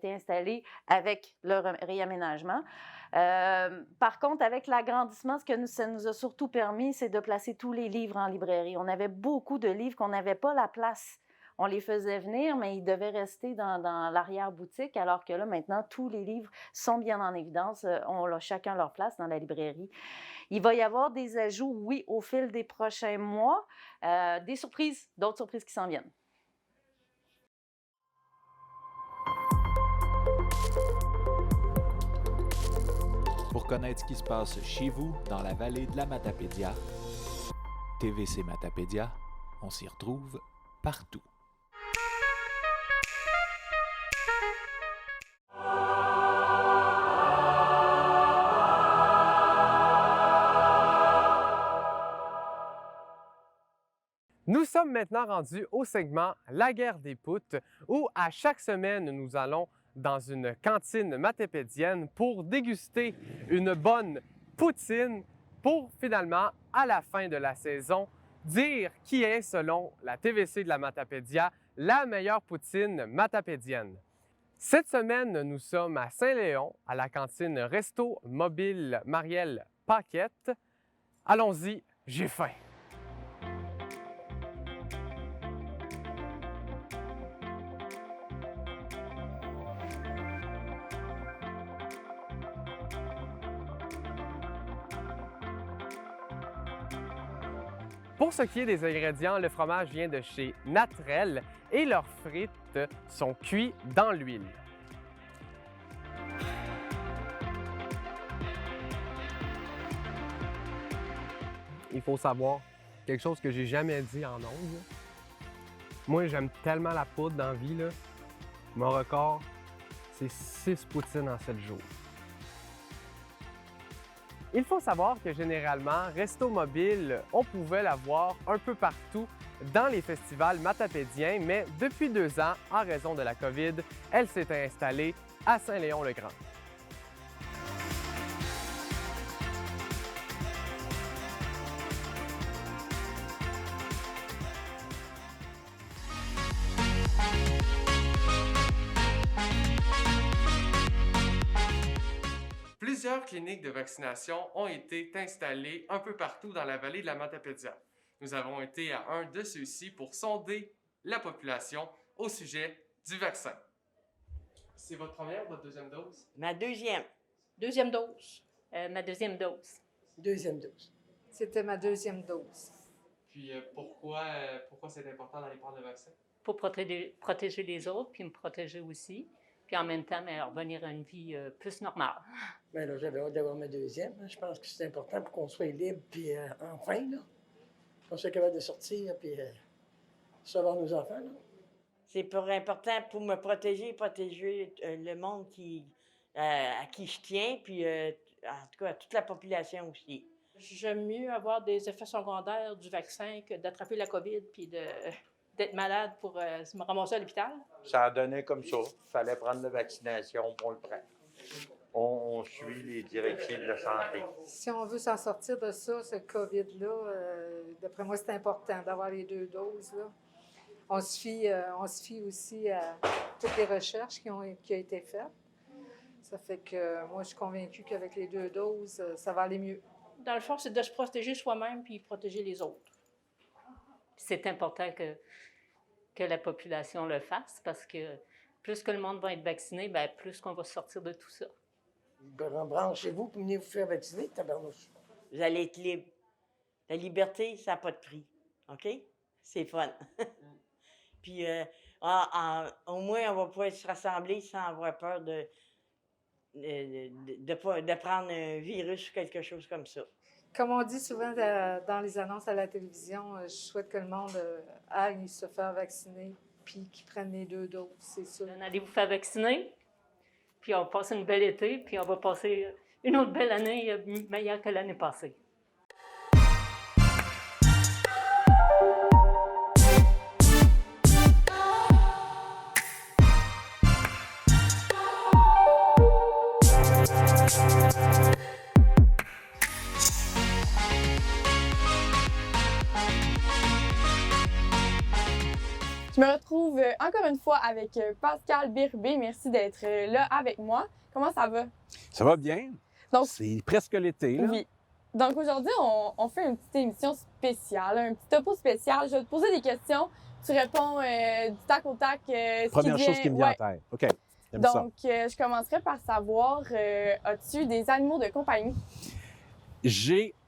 installé avec le réaménagement. Par contre, avec l'agrandissement, ça nous a surtout permis, c'est de placer tous les livres en librairie. On avait beaucoup de livres qu'on n'avait pas la place. On les faisait venir, mais ils devaient rester dans l'arrière-boutique, alors que là, maintenant, tous les livres sont bien en évidence. On a chacun leur place dans la librairie. Il va y avoir des ajouts, oui, au fil des prochains mois, des surprises, d'autres surprises qui s'en viennent. Pour connaître ce qui se passe chez vous, dans la vallée de la Matapédia, TVC Matapédia, on s'y retrouve partout. Nous sommes maintenant rendus au segment La guerre des poutres, où à chaque semaine, nous allons dans une cantine matapédienne pour déguster une bonne poutine pour finalement, à la fin de la saison, dire qui est, selon la TVC de la Matapédia, la meilleure poutine matapédienne. Cette semaine, nous sommes à Saint-Léon, à la cantine Resto Mobile Marielle Paquette. Allons-y, j'ai faim! Pour ce qui est des ingrédients, le fromage vient de chez Natrel et leurs frites sont cuites dans l'huile. Il faut savoir quelque chose que j'ai jamais dit en ondes. Moi, j'aime tellement la poudre dans la vie. Là. Mon record, c'est 6 poutines en 7 jours. Il faut savoir que généralement, Resto Mobile, on pouvait la voir un peu partout dans les festivals matapédiens, mais depuis 2 ans, en raison de la COVID, elle s'est installée à Saint-Léon-le-Grand. Plusieurs cliniques de vaccination ont été installées un peu partout dans la vallée de la Matapédia. Nous avons été à un de ceux-ci pour sonder la population au sujet du vaccin. C'est votre première ou votre deuxième dose? Ma deuxième. Deuxième dose. Ma deuxième dose. Deuxième dose. C'était ma deuxième dose. Puis pourquoi c'est important d'aller prendre le vaccin? Pour protéger les autres, puis me protéger aussi. Puis en même temps, revenir à une vie plus normale. Bien là, j'avais hâte d'avoir ma deuxième. Je pense que c'est important pour qu'on soit libre, puis enfin, là, qu'on soit capable de sortir, puis savoir nos enfants, là. C'est important pour me protéger le monde à qui je tiens, puis en tout cas, toute la population aussi. J'aime mieux avoir des effets secondaires du vaccin que d'attraper la COVID, puis d'être malade pour me ramasser à l'hôpital. Ça a donné comme ça. Il fallait prendre la vaccination, on le prend. On suit les directives de santé. Si on veut s'en sortir de ça, ce COVID-là, d'après moi, c'est important d'avoir les 2 doses, là. On se fie aussi à toutes les recherches qui ont été faites. Ça fait que moi, je suis convaincue qu'avec les 2 doses, ça va aller mieux. Dans le fond, c'est de se protéger soi-même puis protéger les autres. C'est important que la population le fasse parce que plus que le monde va être vacciné, bien, plus qu'on va sortir de tout ça. Branchez-vous puis venez vous faire vacciner, tabarnouche. Vous allez être libre. La liberté, ça n'a pas de prix. OK? C'est fun. Puis au moins, on va pouvoir se rassembler sans avoir peur de prendre un virus ou quelque chose comme ça. Comme on dit souvent dans les annonces à la télévision, je souhaite que le monde aille se faire vacciner puis qu'ils prennent les 2 doses, c'est sûr. Allez vous faire vacciner, puis on va passer une belle été, puis on va passer une autre belle année meilleure que l'année passée. Je me retrouve encore une fois avec Pascal Birubé. Merci d'être là avec moi. Comment ça va? Ça va bien. Donc, c'est presque l'été, là. Oui. Donc aujourd'hui, on fait une petite émission spéciale, un petit topo spécial. Je vais te poser des questions. Tu réponds du tac au tac. Première chose qui me vient en tête. OK. Donc, je commencerai par savoir, as-tu des animaux de compagnie?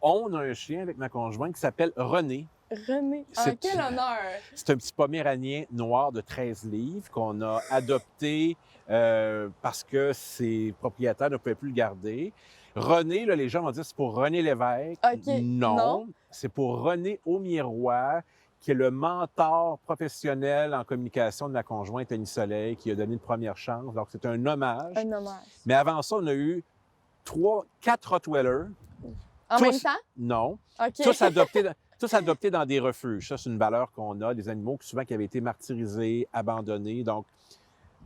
On a un chien avec ma conjointe qui s'appelle René. René, quel honneur! C'est un petit poméranien noir de 13 livres qu'on a adopté parce que ses propriétaires ne pouvaient plus le garder. René, là, les gens vont dire c'est pour René Lévesque. Okay. Non, c'est pour René Aumier-Roy, qui est le mentor professionnel en communication de ma conjointe Annie Soleil, qui a donné une première chance. Donc, c'est un hommage. Un hommage. Mais avant ça, on a eu 4 Rottweilers. En même temps? Non. OK. Tous adoptés dans des refuges. Ça, c'est une valeur qu'on a. Des animaux qui avaient été martyrisés, abandonnés. Donc,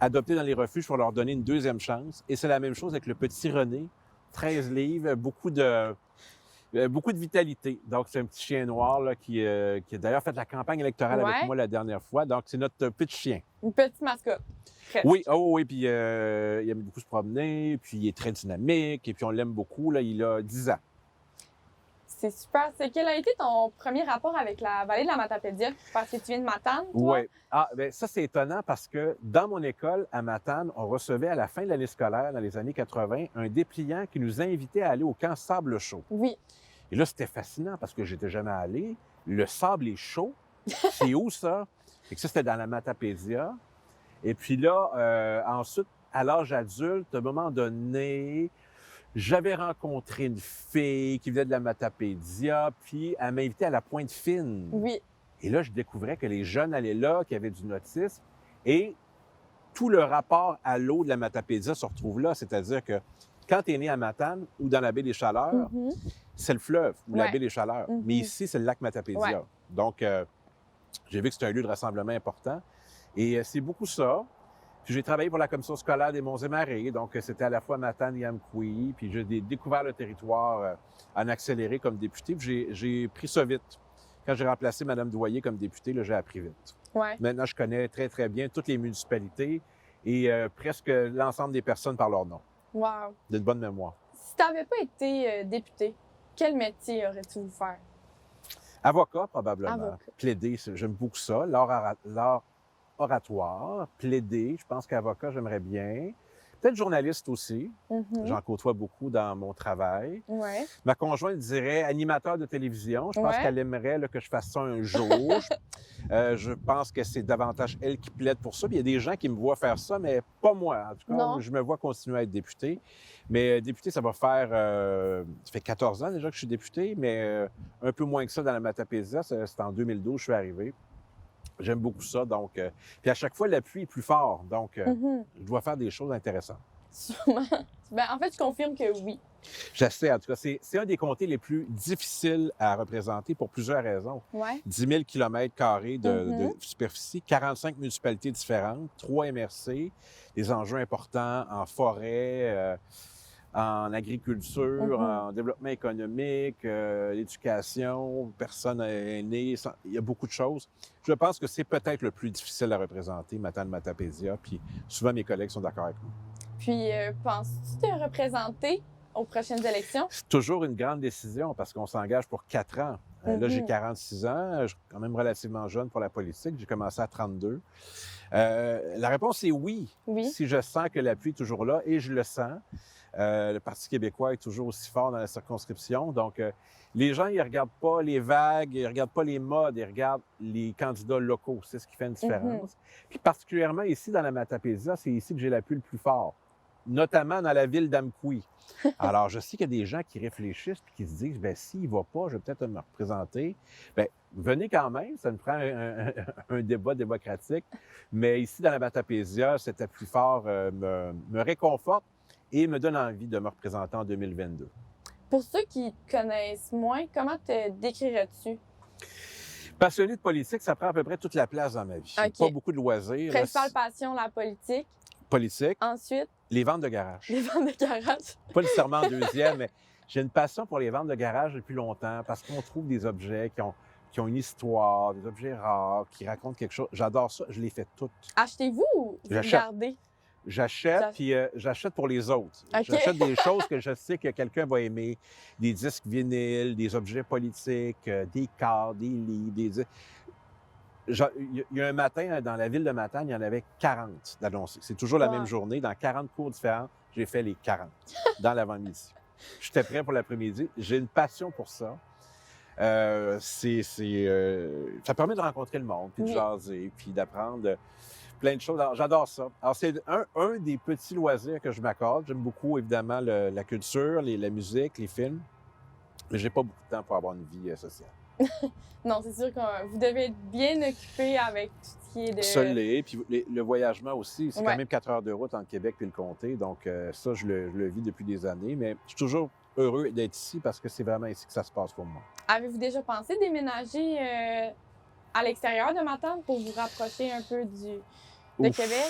adoptés dans les refuges pour leur donner une deuxième chance. Et c'est la même chose avec le petit René, 13 livres, beaucoup de vitalité. Donc, c'est un petit chien noir là, qui a d'ailleurs fait la campagne électorale avec moi la dernière fois. Donc, c'est notre petit chien. Une petite mascotte. Oui, puis il aime beaucoup se promener, puis il est très dynamique, et puis on l'aime beaucoup. Là, il a 10 ans. C'est super. Quel a été ton premier rapport avec la vallée de la Matapédia? Parce que tu viens de Matane, toi? Oui. Bien, ça, c'est étonnant parce que dans mon école à Matane, on recevait à la fin de l'année scolaire, dans les années 80, un dépliant qui nous invitait à aller au camp Sable Chaud. Oui. Et là, c'était fascinant parce que j'étais jamais allé. le sable est chaud. C'est où ça? Et que ça, c'était dans la Matapédia. Et puis là, ensuite, à l'âge adulte, à un moment donné, j'avais rencontré une fille qui venait de la Matapédia, puis elle m'a invité à la Pointe-Fine. Oui. Et là, je découvrais que les jeunes allaient là, qui avaient du nautisme, et tout le rapport à l'eau de la Matapédia se retrouve là. C'est-à-dire que quand tu es né à Matane ou dans la baie des Chaleurs, c'est le fleuve ou la baie des Chaleurs. Mais ici, c'est le lac Matapédia. Donc, j'ai vu que c'était un lieu de rassemblement important. Et c'est beaucoup ça. Puis j'ai travaillé pour la commission scolaire des Monts-et-Marais, donc c'était à la fois Matane et Amqui. Puis j'ai découvert le territoire en accéléré comme député. Puis j'ai pris ça vite. Quand j'ai remplacé Mme Doyer comme députée, là, j'ai appris vite. Ouais. Maintenant, je connais très, très bien toutes les municipalités et presque l'ensemble des personnes par leur nom. Wow. D'une bonne mémoire. Si tu n'avais pas été député, quel métier aurais-tu voulu faire? Avocat, probablement. Avocat. Plaider, j'aime beaucoup ça. L'art oratoire, plaider, je pense qu'avocat, j'aimerais bien. Peut-être journaliste aussi. J'en côtoie beaucoup dans mon travail. Ouais. Ma conjointe dirait animateur de télévision. Je pense qu'elle aimerait là, que je fasse ça un jour. Je pense que c'est davantage elle qui plaide pour ça. Puis il y a des gens qui me voient faire ça, mais pas moi. En tout cas, je me vois continuer à être député. Mais député, ça va faire... ça fait 14 ans déjà que je suis député, mais un peu moins que ça dans la Matapédia. C'est en 2012 que je suis arrivé. J'aime beaucoup ça, donc... puis à chaque fois, l'appui est plus fort, donc je dois faire des choses intéressantes. Sûrement. Ben, en fait, je confirme que oui. J'essaie, en tout cas. C'est un des comtés les plus difficiles à représenter pour plusieurs raisons. Ouais. 10 000 km² de superficie, 45 municipalités différentes, 3 MRC, des enjeux importants en forêt, en agriculture, en développement économique, l'éducation, personnes aînées, il y a beaucoup de choses. Je pense que c'est peut-être le plus difficile à représenter, Matane-Matapédia, puis souvent mes collègues sont d'accord avec moi. Puis, penses-tu te représenter aux prochaines élections? C'est toujours une grande décision parce qu'on s'engage pour 4 ans. Là, j'ai 46 ans, je suis quand même relativement jeune pour la politique. J'ai commencé à 32. La réponse est oui. Si je sens que l'appui est toujours là, et je le sens. Le Parti québécois est toujours aussi fort dans la circonscription. Donc, les gens, ils ne regardent pas les vagues, ils ne regardent pas les modes, ils regardent les candidats locaux. C'est ce qui fait une différence. Puis particulièrement ici, dans la Matapédia, c'est ici que j'ai l'appui le plus fort, notamment dans la ville d'Amqui. Alors, je sais qu'il y a des gens qui réfléchissent et qui se disent, bien, s'il ne va pas, je vais peut-être me représenter. Bien, venez quand même, ça nous prend un débat démocratique. Mais ici, dans la Matapédia, cet appui fort me réconforte et me donne envie de me représenter en 2022. Pour ceux qui te connaissent moins, comment te décrirais-tu? Passionné de politique, ça prend à peu près toute la place dans ma vie. Pas beaucoup de loisirs. Principale passion, la politique. Politique. Ensuite? Les ventes de garage. Les ventes de garage. Pas nécessairement en deuxième, mais j'ai une passion pour les ventes de garage depuis longtemps parce qu'on trouve des objets qui ont une histoire, des objets rares, qui racontent quelque chose. J'adore ça, je les fais toutes. Achetez-vous ou vous gardez? J'achète, puis j'achète pour les autres. J'achète des choses que je sais que quelqu'un va aimer. Des disques vinyles, des objets politiques, des cartes, des livres, Il y a un matin, dans la ville de Matane, il y en avait 40 d'annoncés. C'est toujours la même journée. Dans 40 cours différents, j'ai fait les 40 dans l'avant-midi. J'étais prêt pour l'après-midi. J'ai une passion pour ça. Ça permet de rencontrer le monde, puis de jaser, puis d'apprendre plein de choses. Alors, j'adore ça. Alors, c'est un des petits loisirs que je m'accorde. J'aime beaucoup, évidemment, la culture, la musique, les films. Mais j'ai pas beaucoup de temps pour avoir une vie sociale. Non, c'est sûr que vous devez être bien occupé avec tout ce qui est de... Ça l'est. Puis le voyagement aussi, c'est quand même 4 heures de route entre Québec et le comté. Donc, ça, je le vis depuis des années. Mais je suis toujours heureux d'être ici parce que c'est vraiment ici que ça se passe pour moi. Avez-vous déjà pensé déménager à l'extérieur de Matane pour vous rapprocher un peu de Québec?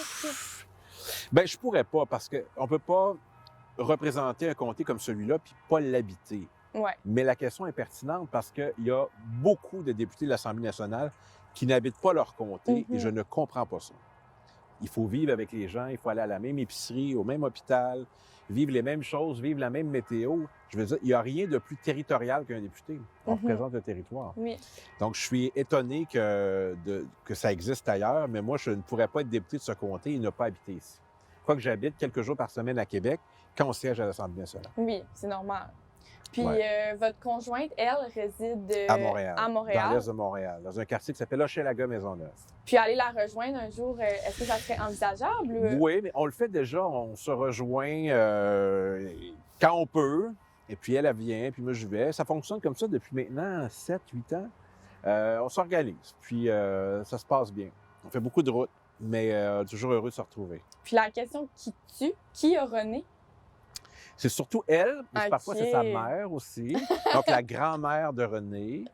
Bien, je pourrais pas parce qu'on peut pas représenter un comté comme celui-là puis pas l'habiter. Ouais. Mais la question est pertinente parce qu'il y a beaucoup de députés de l'Assemblée nationale qui n'habitent pas leur comté et je ne comprends pas ça. Il faut vivre avec les gens, il faut aller à la même épicerie, au même hôpital, vivre les mêmes choses, vivre la même météo. Je veux dire, il n'y a rien de plus territorial qu'un député. On représente le territoire. Oui. Donc, je suis étonné que ça existe ailleurs, mais moi, je ne pourrais pas être député de ce comté et ne pas habiter ici. Quoique j'habite quelques jours par semaine à Québec quand on siège à l'Assemblée nationale. Oui, c'est normal. Puis votre conjointe, elle, réside à Montréal. À Montréal. Dans l'est de Montréal, dans un quartier qui s'appelle Hochelaga-Maisonneuve. Puis aller la rejoindre un jour, est-ce que ça serait envisageable? Ou... Oui, mais on le fait déjà. On se rejoint quand on peut. Et puis elle vient, puis moi je vais. Ça fonctionne comme ça depuis maintenant 7-8 ans. On s'organise, puis ça se passe bien. On fait beaucoup de routes, mais toujours heureux de se retrouver. Puis la question qui tue, qui a René? C'est surtout elle, mais parfois c'est sa OK. mère aussi. Donc la grand-mère de René.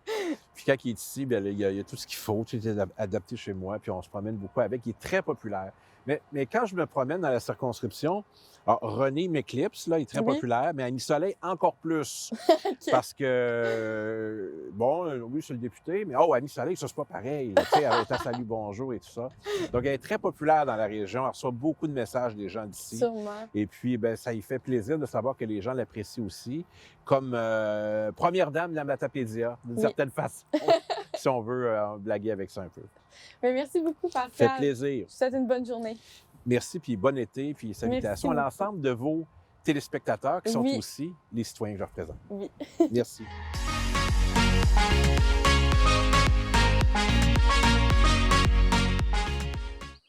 Puis quand il est ici, bien, il y a tout ce qu'il faut, tout est adapté chez moi, puis on se promène beaucoup avec. Il est très populaire. Mais quand je me promène dans la circonscription, alors, René m'éclipse, là, il est très populaire, mais Annie Soleil encore plus. Parce que, bon, oui, c'est le député, mais Annie Soleil, ça, c'est pas pareil. Tu sais, elle est à Salut, bonjour et tout ça. Donc, elle est très populaire dans la région. Elle reçoit beaucoup de messages des gens d'ici. Sûrement. Et puis, ben, ça y fait plaisir de savoir que les gens l'apprécient aussi. Comme première dame de la Matapédia, d'une certaine façon, si on veut blaguer avec ça un peu. Mais merci beaucoup, Pascal. Ça fait plaisir. Je vous souhaite une bonne journée. Merci, puis bon été, puis salutations à l'ensemble de vos téléspectateurs qui sont aussi les citoyens que je représente. Oui. Merci.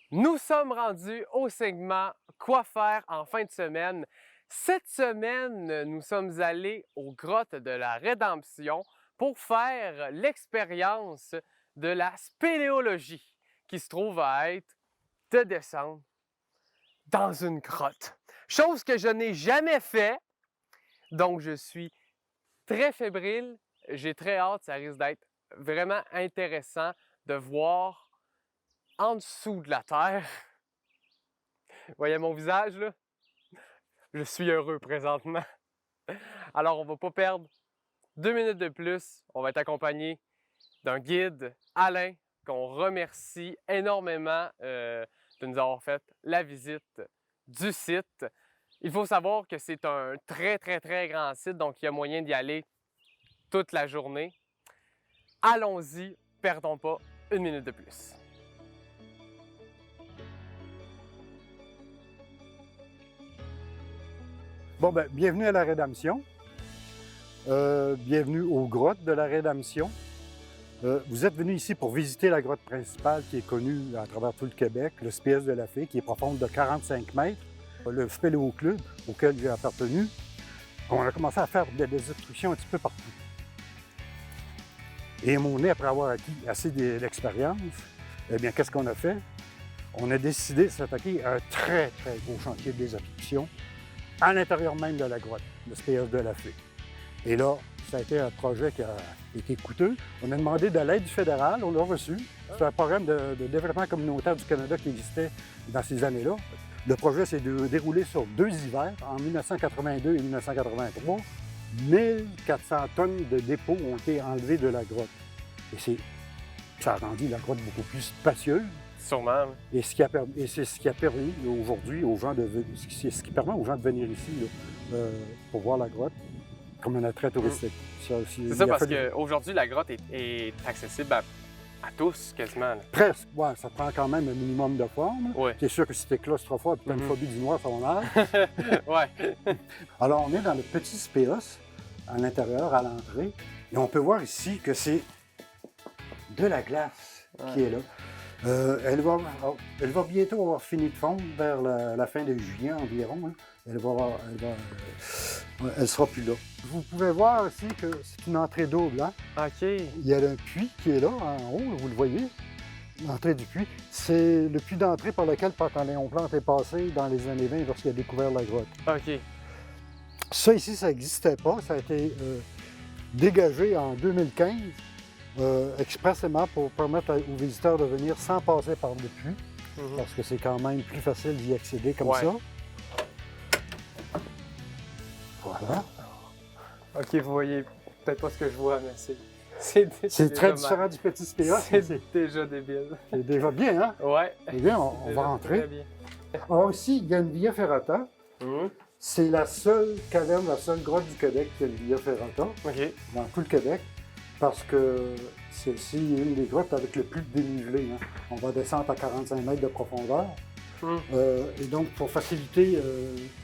Nous sommes rendus au segment « Quoi faire en fin de semaine ». Cette semaine, nous sommes allés aux grottes de la Rédemption pour faire l'expérience de la spéléologie, qui se trouve à être de descendre dans une grotte. Chose que je n'ai jamais fait, donc je suis très fébrile. J'ai très hâte, ça risque d'être vraiment intéressant de voir en dessous de la terre. Vous voyez mon visage là? Je suis heureux présentement. Alors on ne va pas perdre 2 minutes de plus. On va être accompagné d'un guide, Alain, qu'on remercie énormément de nous avoir fait la visite du site. Il faut savoir que c'est un très, très, très grand site, donc il y a moyen d'y aller toute la journée. Allons-y, perdons pas 1 minute de plus. Bon, ben, bienvenue à la Rédemption. Bienvenue aux grottes de la Rédemption. Vous êtes venu ici pour visiter la grotte principale qui est connue à travers tout le Québec, le SPS de la Fée, qui est profonde de 45 mètres. Le Spéléo Club, auquel j'ai appartenu, on a commencé à faire des destructions un petit peu partout. Et mon nez, après avoir acquis assez d'expérience, eh bien, qu'est-ce qu'on a fait? On a décidé de s'attaquer à un très, très gros chantier de destruction à l'intérieur même de la grotte, le SPS de la Fée. Et là, ça a été un projet qui a été coûteux. On a demandé de l'aide du fédéral, on l'a reçu. C'est un programme de développement communautaire du Canada qui existait dans ces années-là. Le projet s'est déroulé sur 2 hivers, en 1982 et 1983. 1400 tonnes de dépôts ont été enlevés de la grotte. Et ça a rendu la grotte beaucoup plus spacieuse. Sûrement. Et c'est ce qui a permis aujourd'hui aux gens c'est ce qui permet aux gens de venir ici là, pour voir la grotte comme un attrait touristique. C'est ça, parce qu'aujourd'hui, la grotte est accessible à tous, quasiment. Là. Presque. Ouais, ça prend quand même un minimum de forme. Ouais. C'est sûr que si t'es claustrophobe et t'as une phobie du noir, ça va mal. Ouais. Alors, on est dans le petit spéos, à l'intérieur, à l'entrée. Et on peut voir ici que c'est de la glace qui est là. Elle va bientôt avoir fini de fondre vers la fin de juillet environ. Hein. Elle sera plus là. Vous pouvez voir aussi que c'est une entrée double. Hein? OK. Il y a un puits qui est là, en haut, vous le voyez. L'entrée du puits. C'est le puits d'entrée par lequel Pantaleon Plante est passé dans les années 20 lorsqu'il a découvert la grotte. OK. Ça ici, ça n'existait pas. Ça a été dégagé en 2015. Expressément pour permettre aux visiteurs de venir sans passer par le puits, parce que c'est quand même plus facile d'y accéder comme ça. Voilà. OK, vous voyez peut-être pas ce que je vois, mais c'est très différent du petit spéos. C'est déjà débile. C'est déjà bien, hein? Ouais. Eh bien, on va rentrer. Alors ici, il y a une Via Ferrata. C'est la seule caverne, la seule grotte du Québec qui a une Via Ferrata, dans tout le Québec. Parce que c'est aussi une des grottes avec le plus de dénivelé. Hein. On va descendre à 45 mètres de profondeur. Et donc, pour faciliter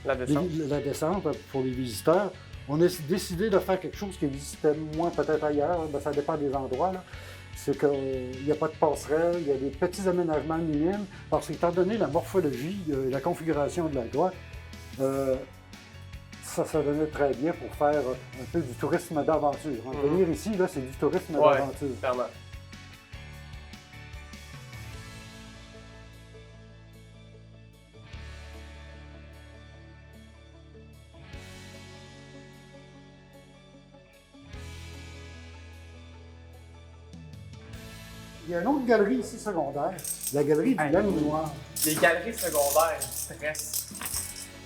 la descente pour les visiteurs, On a décidé de faire quelque chose qui existait moins peut-être ailleurs, ben, ça dépend des endroits. C'est qu'il n'y a pas de passerelle, il y a des petits aménagements minimes, parce qu'étant donné la morphologie, la configuration de la grotte, ça donnait très bien pour faire un peu du tourisme d'aventure. Venir ici, là, c'est du tourisme d'aventure. Clairement. Il y a une autre galerie ici secondaire, la galerie du lac noir. Les galeries secondaires, stress.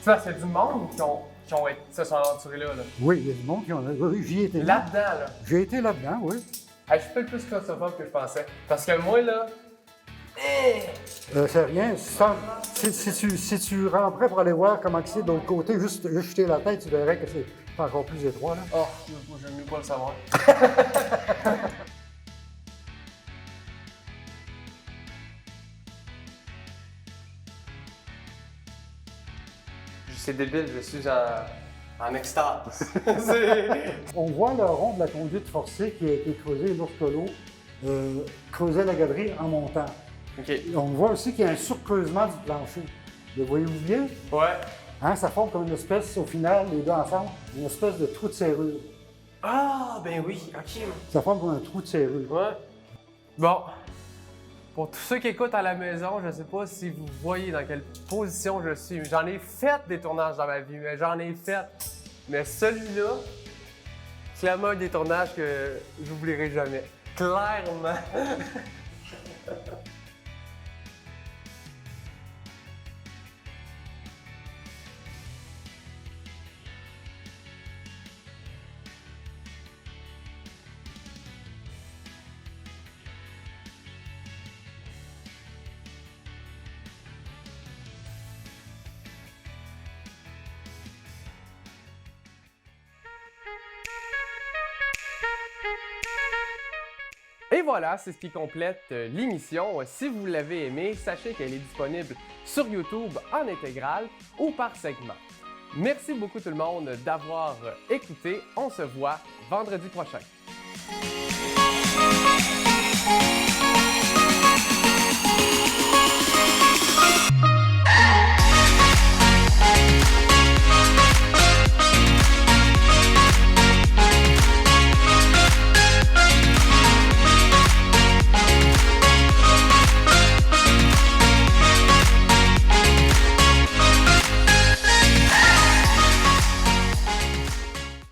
Ça, c'est du monde qui se sont aventurés là. Oui, il y a du monde qui ont... Oui, j'y étais là-dedans, là. J'ai été là-dedans, oui. Hey, je suis peut-être plus claustrophobe que je pensais. Parce que moi, là... c'est rien. Si tu rentrais pour aller voir comment c'est de l'autre côté, juste jeter la tête, tu verrais que c'est encore plus étroit, là. Oh, j'aime mieux pas le savoir. C'est débile, je suis en extase. On voit le rond de la conduite forcée qui a été creusé lorsque l'eau creusait la galerie en montant. Okay. On voit aussi qu'il y a un surcreusement du plancher. Le voyez-vous bien? Ouais. Hein, ça forme comme une espèce, au final, les deux ensemble, une espèce de trou de serrure. Ah, ben oui, ok. Ça forme comme un trou de serrure. Ouais. Bon. Pour tous ceux qui écoutent à la maison, je ne sais pas si vous voyez dans quelle position je suis. J'en ai fait des tournages dans ma vie, mais j'en ai fait. Mais celui-là, c'est clairement un des tournages que j'oublierai jamais. Clairement. Et voilà, c'est ce qui complète l'émission. Si vous l'avez aimé, sachez qu'elle est disponible sur YouTube en intégrale ou par segment. Merci beaucoup tout le monde d'avoir écouté. On se voit vendredi prochain.